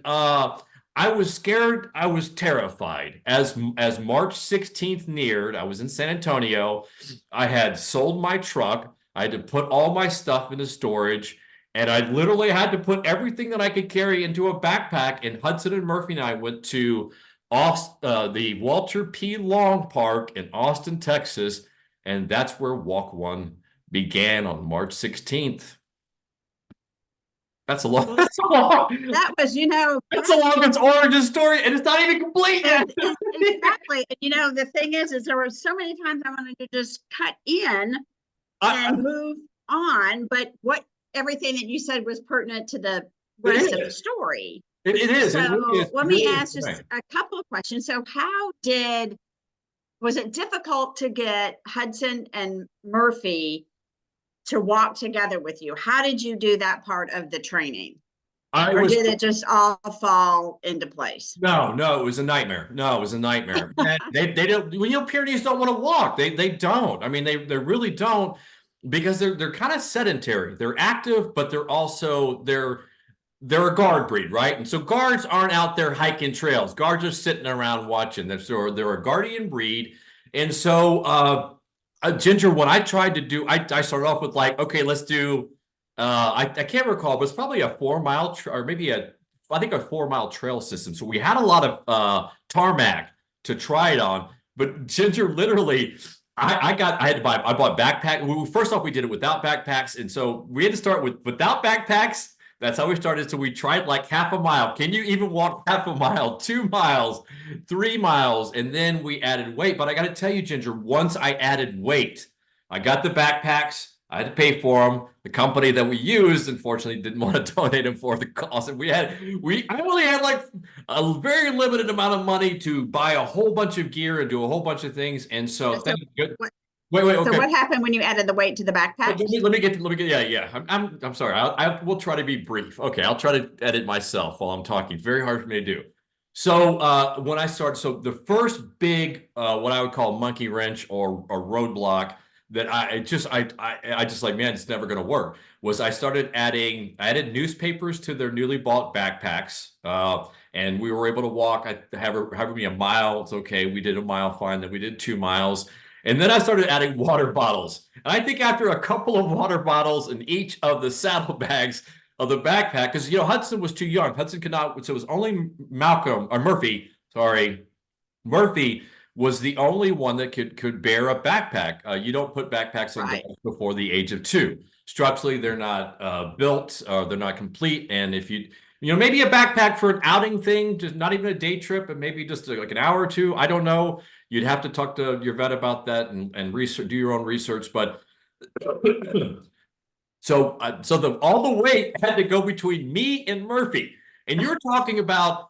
I was scared. I was terrified. As March 16th neared, I was in San Antonio. I had sold my truck. I had to put all my stuff into storage. And I literally had to put everything that I could carry into a backpack. And Hudson and Murphy and I went to the Walter P. Long Park in Austin, Texas. And that's where Walk One began on March 16th. That's a long, that's a long, That was, that's a long, it's origin story, and it's not even complete yet. exactly. And the thing is there were so many times I wanted to just cut in and move on, but everything that you said was pertinent to the rest of the story. It is. So it really is. let It me really ask just a couple of questions. So was it difficult to get Hudson and Murphy to walk together with you? How did you do that part of the training? Or did it just all fall into place? No, it was a nightmare. No, it was a nightmare. they don't. Pyrenees don't want to walk. They don't. I mean, they really don't because they're kind of sedentary. They're active, but they're a guard breed, right? And so guards aren't out there hiking trails. Guards are sitting around watching. They're a guardian breed. And so Ginger, what I tried to do, I started off with like, okay, let's do I can't recall, but it's probably a 4 mile or maybe I think a 4 mile trail system. So we had a lot of tarmac to try it on. But Ginger, literally, I bought backpack. First off, we did it without backpacks, and so we had to start without backpacks. That's how we started. So we tried like half a mile. Can you even walk half a mile? 2 miles, 3 miles, and then we added weight. But I got to tell you, Ginger, once I added weight, I got the backpacks. I had to pay for them. The company that we used, unfortunately, didn't want to donate them for the cost. And I only had like a very limited amount of money to buy a whole bunch of gear and do a whole bunch of things. And so, wait, okay. So what happened when you added the weight to the backpack? Let me get, yeah. I'm sorry. We'll try to be brief. Okay, I'll try to edit myself while I'm talking. It's very hard for me to do. So when I started, so the first big, what I would call monkey wrench or roadblock that I just like, man, it's never going to work, was I added newspapers to their newly bought backpacks. And we were able to walk, have me a mile. It's okay. We did a mile fine. Then we did 2 miles. And then I started adding water bottles. And I think after a couple of water bottles in each of the saddlebags of the backpack, because, Hudson was too young. Hudson could not, so it was only Murphy was the only one that could bear a backpack. You don't put backpacks on dogs before the age of 2. Structurally, they're not built, they're not complete. And if you maybe a backpack for an outing thing, just not even a day trip, but maybe just like an hour or two. I don't know. You'd have to talk to your vet about that and research, do your own research. But so all the weight had to go between me and Murphy. And you're talking about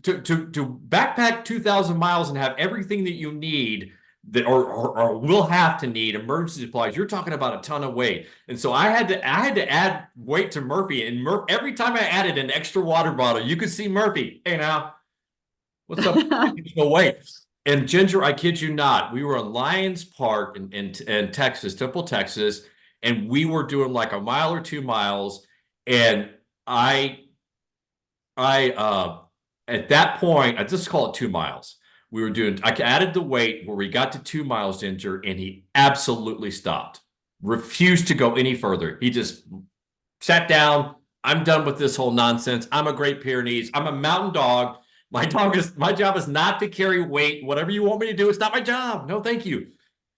to backpack 2,000 miles and have everything that you need that or will have to need emergency supplies. You're talking about a ton of weight. And so I had to add weight to Murphy. And every time I added an extra water bottle, you could see Murphy. Hey now, what's up? No weight. And Ginger, I kid you not, we were in Lions Park in Texas, Temple, Texas, and we were doing like a mile or 2 miles. And I at that point, I just call it 2 miles. I added the weight where we got to 2 miles, Ginger, and he absolutely stopped, refused to go any further. He just sat down. I'm done with this whole nonsense. I'm a Great Pyrenees. I'm a mountain dog. My job is not to carry weight. Whatever you want me to do, it's not my job. No, thank you.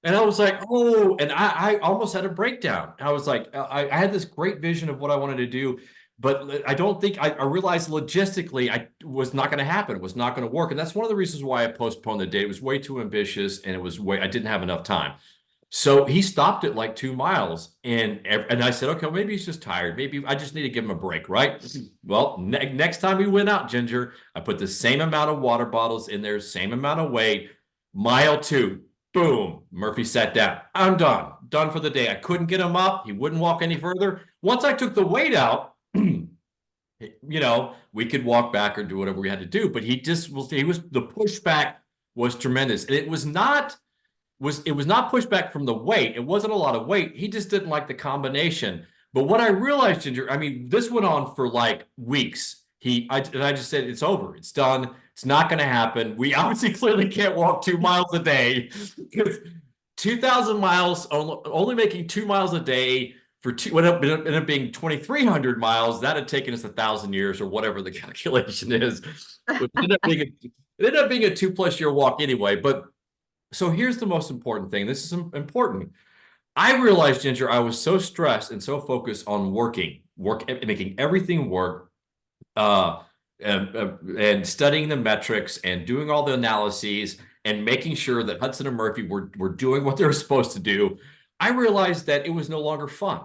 And I was like, oh, and I almost had a breakdown. I was like, I had this great vision of what I wanted to do, but I don't think I realized logistically I was not going to happen. It was not going to work. And that's one of the reasons why I postponed the date. It was way too ambitious and I didn't have enough time. So he stopped at like 2 miles and I said, okay, well, maybe he's just tired. Maybe I just need to give him a break, right? Well, next time we went out, Ginger, I put the same amount of water bottles in there, same amount of weight. Mile 2, boom, Murphy sat down. I'm done for the day. I couldn't get him up. He wouldn't walk any further. Once I took the weight out, we could walk back or do whatever we had to do. But the pushback was tremendous. And it was not pushback from the weight. It wasn't a lot of weight. He just didn't like the combination. But what I realized, Ginger, I mean, this went on for like weeks. I just said, it's over. It's done. It's not going to happen. We obviously clearly can't walk 2 miles a day. 2,000 miles, only making 2 miles a day for what ended up being 2,300 miles. That had taken us 1,000 years or whatever the calculation is. It ended up being a 2+ year walk anyway. But so here's the most important thing. This is important. I realized, Ginger, I was so stressed and so focused on making everything work, and studying the metrics and doing all the analyses and making sure that Hudson and Murphy were doing what they were supposed to do. I realized that it was no longer fun.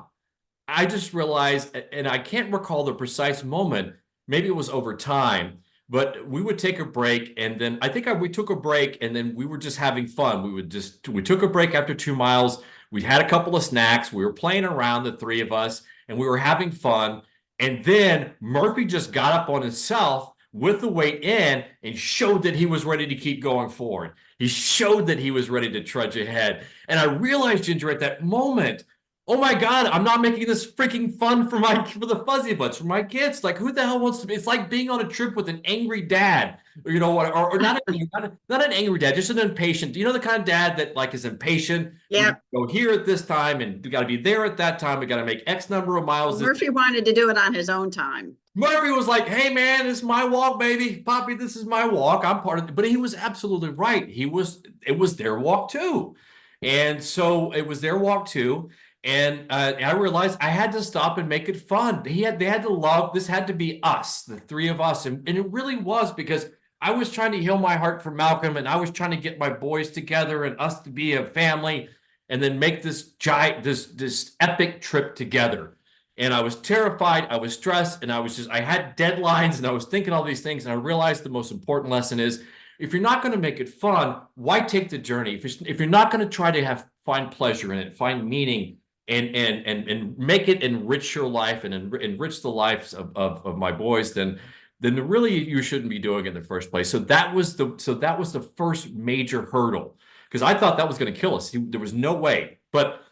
I just realized, and I can't recall the precise moment, maybe it was over time, but we would take a break, and then I think we took a break, and then we were just having fun. We took a break after 2 miles. We had a couple of snacks. We were playing around, the three of us, and we were having fun. And then Murphy just got up on himself with the weight in and showed that he was ready to keep going forward. He showed that he was ready to trudge ahead. And I realized, Ginger, at that moment, oh my God, I'm not making this freaking fun for the Fuzzybutts, for my kids. Like, who the hell wants to be? It's like being on a trip with an angry dad, or not an angry dad, just an impatient. Do you know the kind of dad that like is impatient? Yeah. Go here at this time, and we got to be there at that time. We got to make X number of miles. Murphy wanted to do it on his own time. Murphy was like, "Hey man, this is my walk, baby. Poppy, this is my walk. I'm part of it." But he was absolutely right. It was their walk too, and so it was their walk too. And I realized I had to stop and make it fun. They had to love. This had to be us, the three of us, and it really was, because I was trying to heal my heart for Malcolm, and I was trying to get my boys together and us to be a family, and then make this this epic trip together. And I was terrified, I was stressed, and I had deadlines, and I was thinking all these things. And I realized the most important lesson is, if you're not going to make it fun, why take the journey? If you're not going to try to find pleasure in it, find meaning, and make it enrich your life and enrich the lives of my boys, then really you shouldn't be doing it in the first place. So that was the first major hurdle, because I thought that was going to kill us. There was no way. But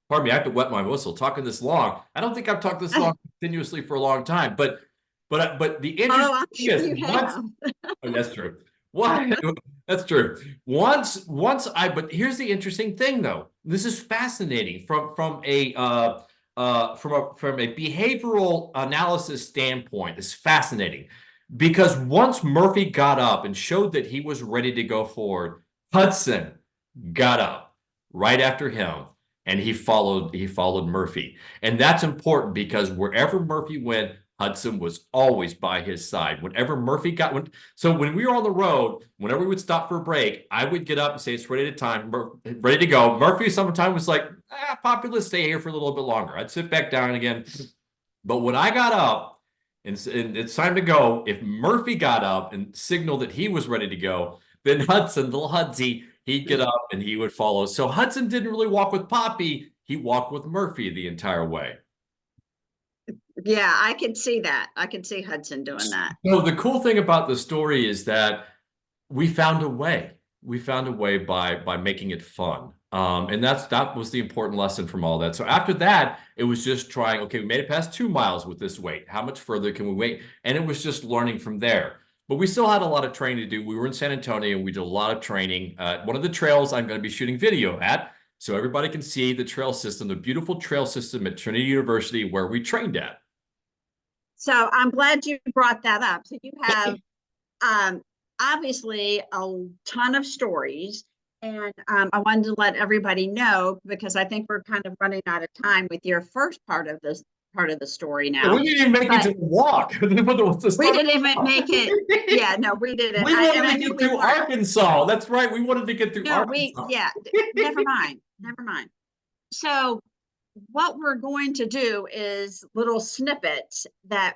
pardon me, I have to wet my whistle talking this long. I don't think I've talked this long continuously for a long time. But the interesting thing is, oh, that's true. Why? That's true. But here's the interesting thing, though. This is fascinating from a behavioral analysis standpoint. It's fascinating, because once Murphy got up and showed that he was ready to go forward, Hudson got up right after him, and he followed Murphy. And that's important, because wherever Murphy went, Hudson was always by his side. Whenever Murphy so when we were on the road, whenever we would stop for a break, I would get up and say, it's ready to time, ready to go. Murphy sometimes was like, Poppy, let's stay here for a little bit longer. I'd sit back down again. But when I got up and it's time to go, if Murphy got up and signaled that he was ready to go, then Hudson, little Hudsy, he'd get up and he would follow. So Hudson didn't really walk with Poppy. He walked with Murphy the entire way. Yeah, I can see that. I can see Hudson doing that. So the cool thing about the story is that we found a way. We found a way by making it fun. And that was the important lesson from all that. So after that, it was just trying, okay, we made it past 2 miles with this weight. How much further can we wait? And it was just learning from there. But we still had a lot of training to do. We were in San Antonio and we did a lot of training. One of the trails I'm going to be shooting video at, so everybody can see the trail system, the beautiful trail system at Trinity University where we trained at. So I'm glad you brought that up. So you have obviously a ton of stories, and I wanted to let everybody know, because I think we're kind of running out of time with your first part of the story now. We didn't even make it to the walk. We didn't even make it. Yeah, no, we didn't. We wanted to get through Arkansas. That's right. We wanted to get through Arkansas. Never mind. Never mind. So what we're going to do is little snippets that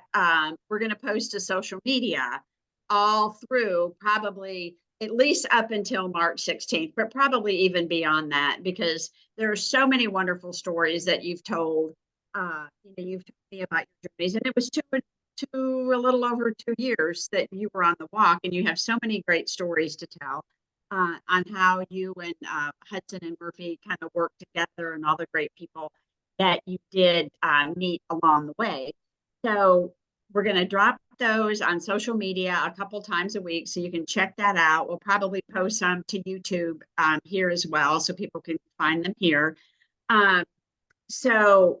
we're going to post to social media all through, probably at least up until March 16th, but probably even beyond that, because there are so many wonderful stories that you've told. You've told me about your journeys, and it was a little over 2 years that you were on the walk, and you have so many great stories to tell on how you and Hudson and Murphy kind of worked together, and all the great people that you did meet along the way. So we're going to drop those on social media a couple times a week, so you can check that out. We'll probably post some to YouTube here as well, so people can find them here. So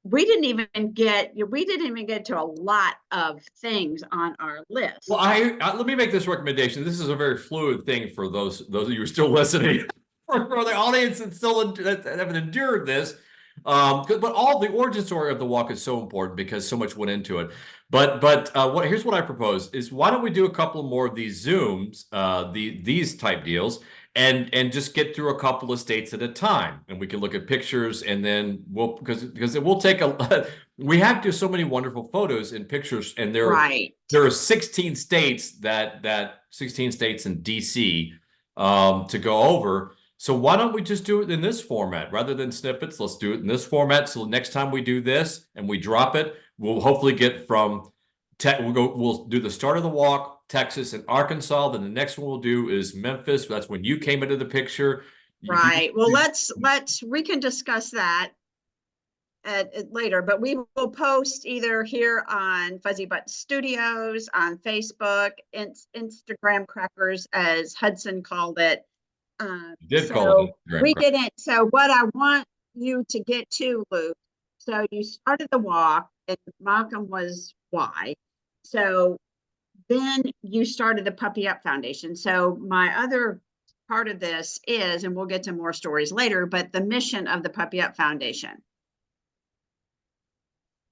we didn't even get to a lot of things on our list. Well, let me make this recommendation. This is a very fluid thing for those of you who are still listening, for the audience that haven't endured this. But all the origin story of the walk is so important because so much went into it. But here's what I propose is, why don't we do a couple more of these Zooms, these type deals, and just get through a couple of states at a time, and we can look at pictures, and then because it will take we have to do so many wonderful photos and pictures, and there are 16 states 16 states in DC to go over. So why don't we just do it in this format rather than snippets? Let's do it in this format. So next time we do this and we drop it, we'll hopefully get from we'll do the start of the walk, Texas and Arkansas. Then the next one we'll do is Memphis. That's when you came into the picture. Right. Well, we can discuss that later, but we will post either here on Fuzzybutts Studios, on Facebook, Instagram crackers, as Hudson called it. We didn't. So what I want you to get to, Luke, so you started the walk and Malcolm was why. So then you started the Puppy Up Foundation. So my other part of this is, and we'll get to more stories later, but the mission of the Puppy Up Foundation.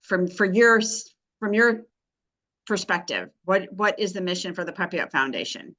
From your perspective, what is the mission for the Puppy Up Foundation?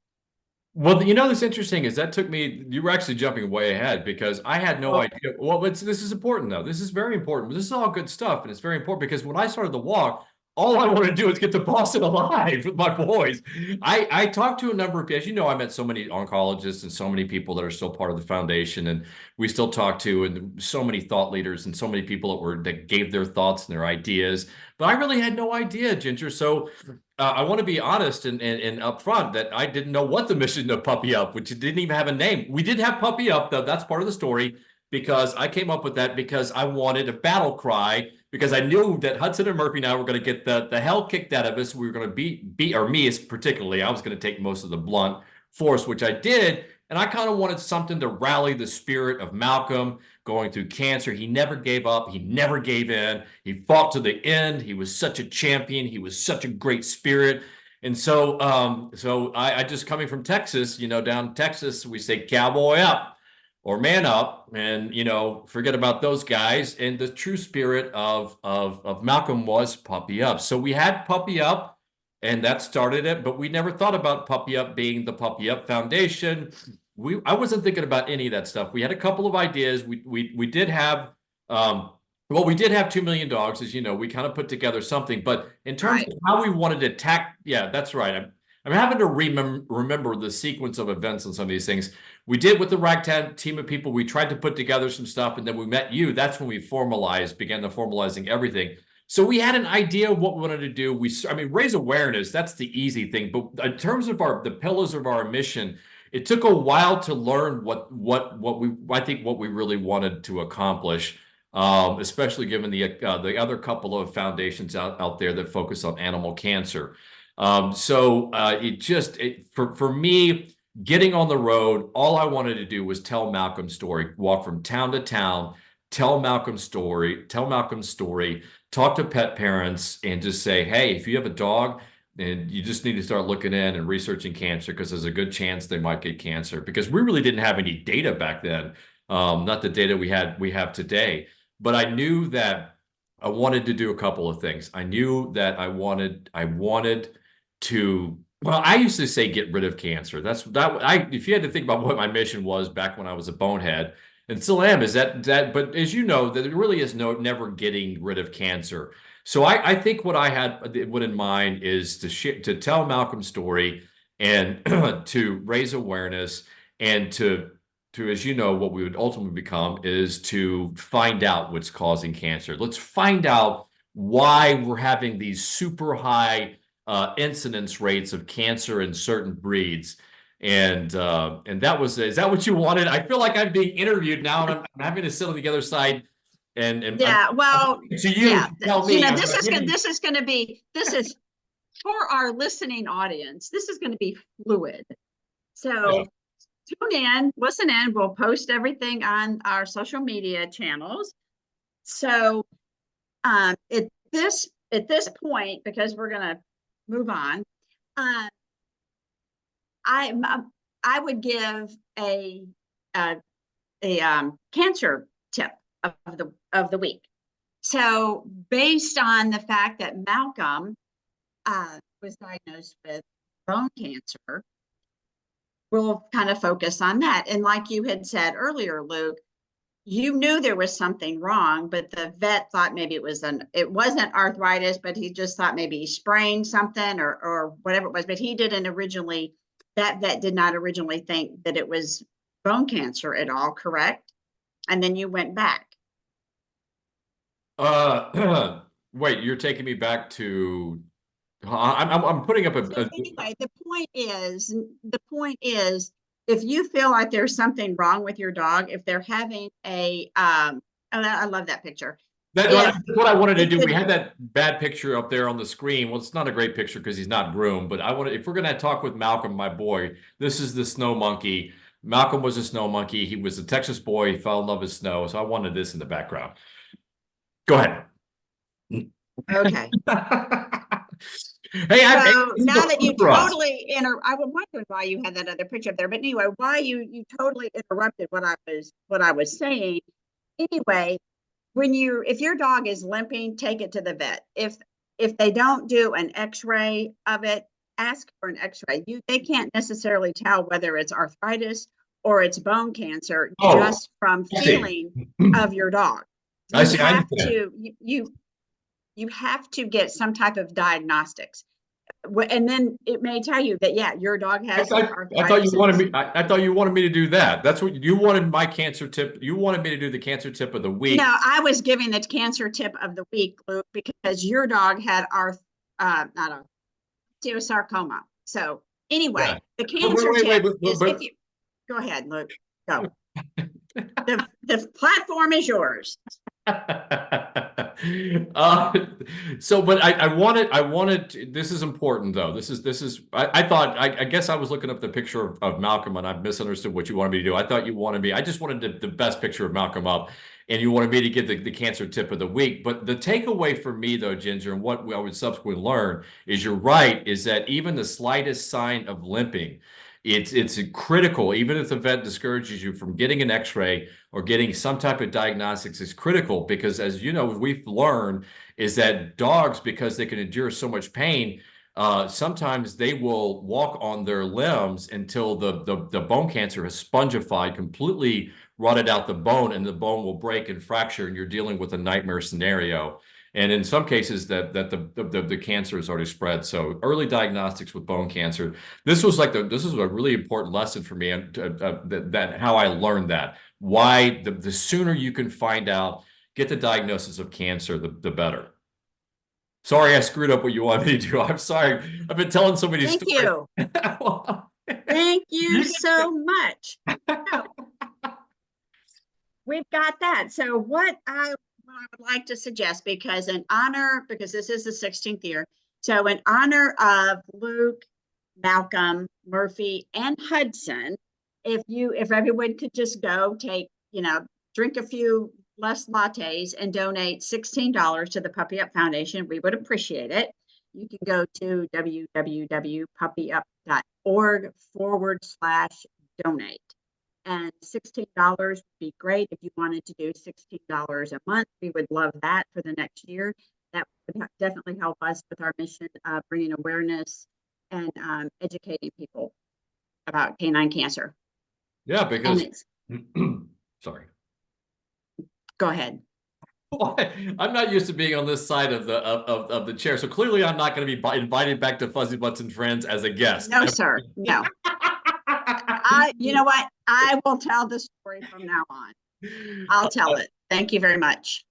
Well, what's interesting is you were actually jumping way ahead, because I had no idea. Well, this is important though. This is very important. This is all good stuff, and it's very important because when I started the walk, all I wanted to do is get to Boston alive with my boys. I talked to a number of people. As you know, I met so many oncologists and so many people that are still part of the foundation, and we still talk to, and so many thought leaders and so many people that gave their thoughts and their ideas. But I really had no idea, Ginger. So I want to be honest and upfront that I didn't know what the mission of Puppy Up, which didn't even have a name. We did have Puppy Up, though. That's part of the story, because I came up with that because I wanted a battle cry, because I knew that Hudson and Murphy and I were going to get the hell kicked out of us. We were going to beat, or me particularly, I was going to take most of the blunt force, which I did. And I kind of wanted something to rally the spirit of Malcolm going through cancer. He never gave up. He never gave in. He fought to the end. He was such a champion. He was such a great spirit. And so, I just coming from Texas, down Texas, we say cowboy up. or man up and, forget about those guys. And the true spirit of Malcolm was Puppy Up. So we had Puppy Up and that started it, but we never thought about Puppy Up being the Puppy Up Foundation. I wasn't thinking about any of that stuff. We had a couple of ideas. We did have well, we did have 2 million dogs, as you know. We kind of put together something, but in terms Right. of how we wanted to tack, yeah, that's right. I'm having to remember the sequence of events on some of these things. We did with the ragtag team of people. We tried to put together some stuff, and then we met you. That's when we began the formalizing everything. So we had an idea of what we wanted to do. I mean, raise awareness. That's the easy thing. But in terms of the pillars of our mission, it took a while to learn I think what we really wanted to accomplish. Especially given the other couple of foundations out there that focus on animal cancer. For me, getting on the road, all I wanted to do was tell Malcolm's story, walk from town to town, tell Malcolm's story, talk to pet parents, and just say, hey, if you have a dog, and you just need to start looking in and researching cancer because there's a good chance they might get cancer. Because we really didn't have any data back then, not the data we have today. But I knew that I wanted to do a couple of things. I knew that I wanted to, well, I used to say get rid of cancer. If you had to think about what my mission was back when I was a bonehead, and still am, is but as you know, that it really is never getting rid of cancer. So I think what I had in mind is to tell Malcolm's story and to raise awareness and to, as you know, what we would ultimately become is to find out what's causing cancer. Let's find out why we're having these super high incidence rates of cancer in certain breeds. And is that what you wanted? I feel like I'm being interviewed now, and I'm having to sit on the other side and Yeah, well, to you yeah, to tell me. this is going to be, this is for our listening audience. This is going to be fluid. So tune in, listen in. We'll post everything on our social media channels. So at this point, because we're going to move on, I would give a cancer tip of the week. So based on the fact that Malcolm was diagnosed with bone cancer, we'll kind of focus on that. And like you had said earlier, Luke, you knew there was something wrong, but the vet thought maybe it wasn't arthritis, but he just thought maybe he sprained something or whatever it was. But that vet did not originally think that it was bone cancer at all, correct? And then you went back. Wait, you're taking me back to. I'm putting up So anyway, the point is, if you feel like there's something wrong with your dog, if they're having I love that picture. That's what I wanted to do. We had that bad picture up there on the screen. Well, it's not a great picture because he's not groomed, but if we're going to talk with Malcolm, my boy, this is the snow monkey. Malcolm was a snow monkey. He was a Texas boy. He fell in love with snow. So I wanted this in the background. Go ahead. Okay. Hey, so now that you totally I was wondering why you had that other picture up there, but anyway, why you totally interrupted what I was saying. Anyway, if your dog is limping, take it to the vet. If they don't do an X-ray of it, ask for an X-ray. They can't necessarily tell whether it's arthritis or it's bone cancer just from feeling of your dog. You have to get some type of diagnostics, and then it may tell you that your dog has arthritis. I thought you wanted me to do that. That's what you wanted. My cancer tip. You wanted me to do the cancer tip of the week. No, I was giving the cancer tip of the week, Luke, because your dog had osteosarcoma. So anyway, the cancer tip is if you go ahead, Luke. Go. The platform is yours. But I wanted, this is important though. I guess I was looking up the picture of Malcolm and I misunderstood what you wanted me to do. I just wanted the best picture of Malcolm up and you wanted me to give the cancer tip of the week. But the takeaway for me though, Ginger, and what I would subsequently learn is you're right, is that even the slightest sign of limping It's critical, even if the vet discourages you from getting an X-ray or getting some type of diagnostics, is critical because, as you know, we've learned is that dogs, because they can endure so much pain, sometimes they will walk on their limbs until the bone cancer has spongified, completely rotted out the bone, and the bone will break and fracture, and you're dealing with a nightmare scenario. And in some cases, the cancer has already spread. So early diagnostics with bone cancer. This was a really important lesson for me, and that how I learned that. Why the sooner you can find out, get the diagnosis of cancer, the better. Sorry, I screwed up what you wanted me to do. I'm sorry. I've been telling so many Thank stories. you. Thank you so much. So we've got that. So what I would like to suggest, because this is the 16th year, so in honor of Luke, Malcolm, Murphy, and Hudson, if everyone could just go drink a few less lattes and donate $16 to the Puppy Up Foundation, we would appreciate it. You can go to www.puppyup.org/donate. And $16 would be great. If you wanted to do $16 a month, we would love that for the next year. That would definitely help us with our mission of bringing awareness and educating people about canine cancer. Yeah, because sorry. Go ahead. I'm not used to being on this side of the chair, so clearly I'm not going to be invited back to Fuzzybutts and Friends as a guest. No, sir. No. You know what? I will tell the story from now on. I'll tell it. Thank you very much.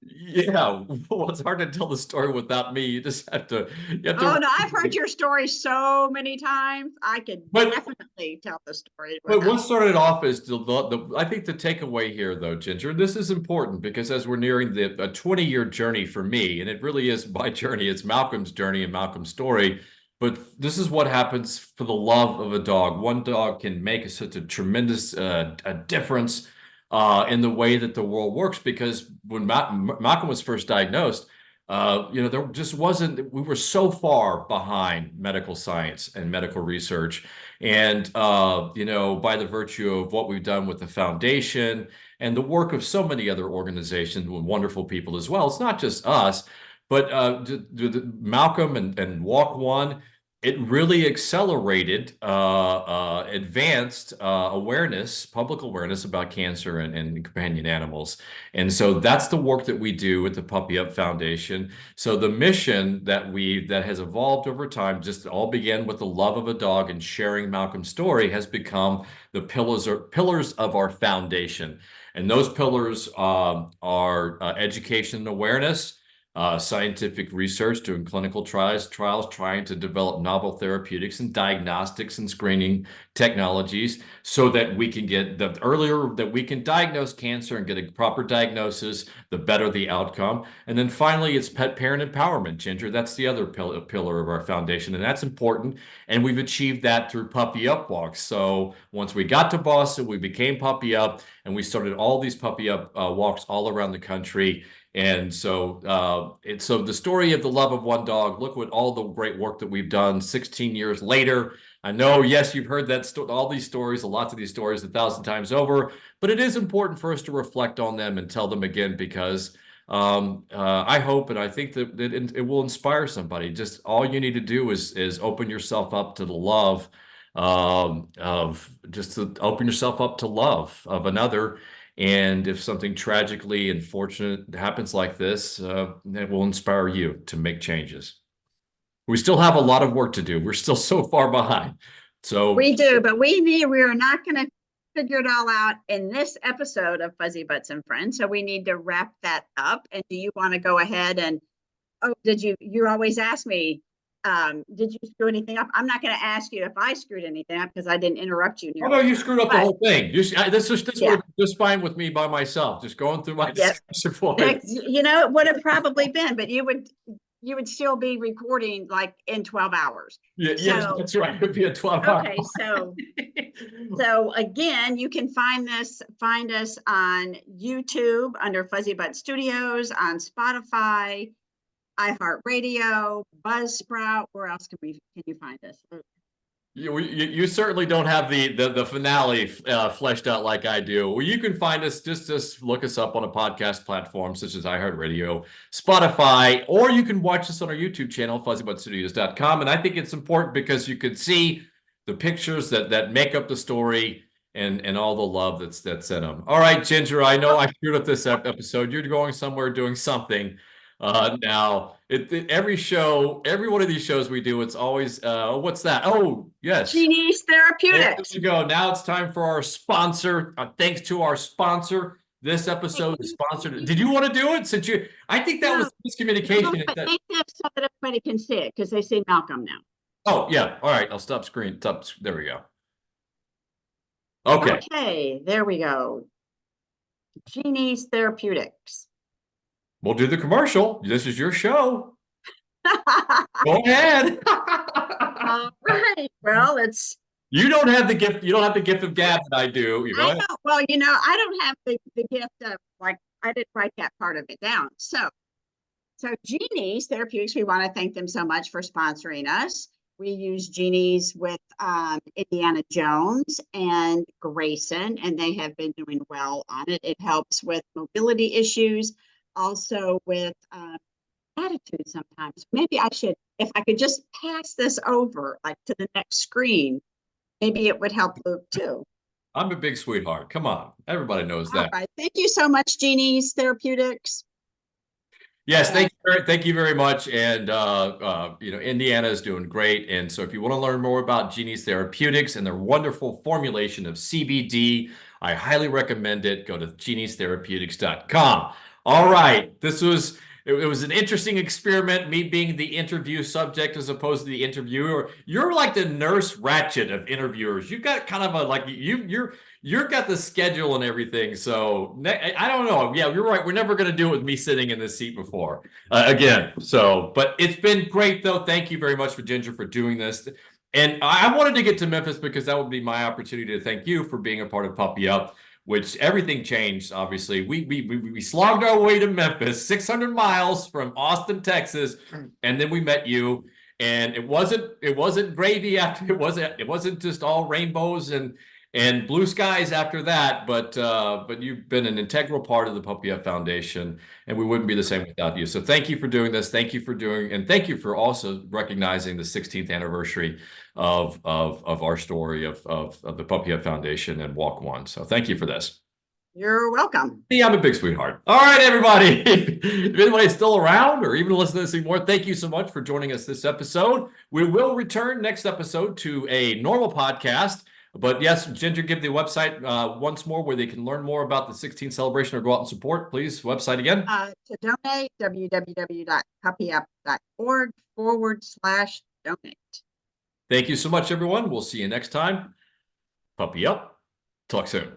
Yeah, well, it's hard to tell the story without me. You just have to. Oh no, I've heard your story so many times. I could definitely tell the story. But what started off is I think the takeaway here, though, Ginger, this is important because as we're nearing a 20-year journey for me, and it really is my journey, it's Malcolm's journey and Malcolm's story. But this is what happens for the love of a dog. One dog can make such a tremendous a difference in the way that the world works. Because when Malcolm was first diagnosed, there just wasn't, we were so far behind medical science and medical research. And, by the virtue of what we've done with the foundation and the work of so many other organizations with wonderful people as well, it's not just us, but Malcolm and Walk One, it really accelerated advanced awareness, public awareness about cancer and companion animals. And so that's the work that we do at the Puppy Up Foundation. So the mission that has evolved over time, just all began with the love of a dog, and sharing Malcolm's story has become the pillars of our foundation. And those pillars are education and awareness, scientific research, doing clinical trials, trying to develop novel therapeutics and diagnostics and screening technologies so that we can get the earlier that we can diagnose cancer and get a proper diagnosis, the better the outcome. And then finally, it's pet parent empowerment, Ginger. That's the other pillar of our foundation, and that's important. And we've achieved that through Puppy Up walks. So once we got to Boston, we became Puppy Up, and we started all these Puppy Up walks all around the country. And so so the story of the love of one dog, look at all the great work that we've done 16 years later. I know, yes, you've heard all these stories, lots of these stories 1,000 times over, but it is important for us to reflect on them and tell them again because I hope and I think that it will inspire somebody. Just all you need to do is open yourself up to the love open yourself up to love of another. And if something tragically unfortunate happens like this, it will inspire you to make changes. We still have a lot of work to do. We're still so far behind. So we do, but we are not going to figure it all out in this episode of Fuzzybutts and Friends. So we need to wrap that up. And do you want to go ahead and, you always ask me, did you screw anything up? I'm not going to ask you if I screwed anything up because I didn't interrupt you. Oh no, you screwed up the whole thing. This would just fine with me by myself, just going through my discussion point. It would have probably been, but you would still be recording like in 12 hours. Yes, that's right. It would be a 12-hour. Okay, so again, you can find us on YouTube under Fuzzybutts Studios, on Spotify, iHeartRadio, Buzzsprout. Where else can you find us? You certainly don't have the finale fleshed out like I do. Well, you can find us, just look us up on a podcast platform such as iHeartRadio, Spotify, or you can watch us on our YouTube channel, fuzzybuttsstudios.com. And I think it's important because you can see the pictures that make up the story and all the love that's in them. All right, Ginger, I know I screwed up this episode. You're going somewhere doing something. Now, every show, every one of these shows we do, it's always, what's that? Oh, yes. Genie's There Therapeutics. we go. Now it's time for our sponsor. Thanks to our sponsor. This episode is sponsored. Did you want to do it? I think that was miscommunication. But make this so that everybody can see it because they see Malcolm now. Oh, yeah. All right. I'll stop screen. There we go. Okay. Okay, there we go. Genie's Therapeutics. We'll do the commercial. This is your show. Go ahead. All right. Well, it's. You don't have the gift. You don't have the gift of gab that I do. I know. Well, I don't have the gift of, like, I didn't write that part of it down. So Genie's Therapeutics, we want to thank them so much for sponsoring us. We use Genie's with Indiana Jones and Grayson, and they have been doing well on it. It helps with mobility issues, also with attitude sometimes. Maybe I should, if I could just pass this over, like, to the next screen, maybe it would help Luke too. I'm a big sweetheart. Come on. Everybody knows that. All right. Thank you so much, Genie's Therapeutics. Yes, thank you very much. And Indiana is doing great. And so if you want to learn more about Genie's Therapeutics and their wonderful formulation of CBD, I highly recommend it. Go to geniestherapeutics.com. All right. It was an interesting experiment, me being the interview subject as opposed to the interviewer. You're like the Nurse Ratched of interviewers. You got kind of you're got the schedule and everything. So I don't know. Yeah, you're right. We're never going to do it with me sitting in this seat before again. So, but it's been great though. Thank you very much for Ginger for doing this. And I wanted to get to Memphis because that would be my opportunity to thank you for being a part of Puppy Up, which everything changed. Obviously, we slogged our way to Memphis, 600 miles from Austin, Texas, and then we met you. And it wasn't gravy after. It wasn't just all rainbows and blue skies after that. But you've been an integral part of the Puppy Up Foundation, and we wouldn't be the same without you. So thank you for doing this. Thank you thank you for also recognizing the 16th anniversary of our story of the Puppy Up Foundation and Walk One. So thank you for this. You're welcome. Yeah, I'm a big sweetheart. All right, everybody. If anybody's still around or even listening to this anymore, thank you so much for joining us this episode. We will return next episode to a normal podcast. But yes, Ginger, give the website once more where they can learn more about the 16th celebration or go out and support. Please, website again. To donate, www.puppyup.org/donate. Thank you so much, everyone. We'll see you next time. Puppy up. Talk soon.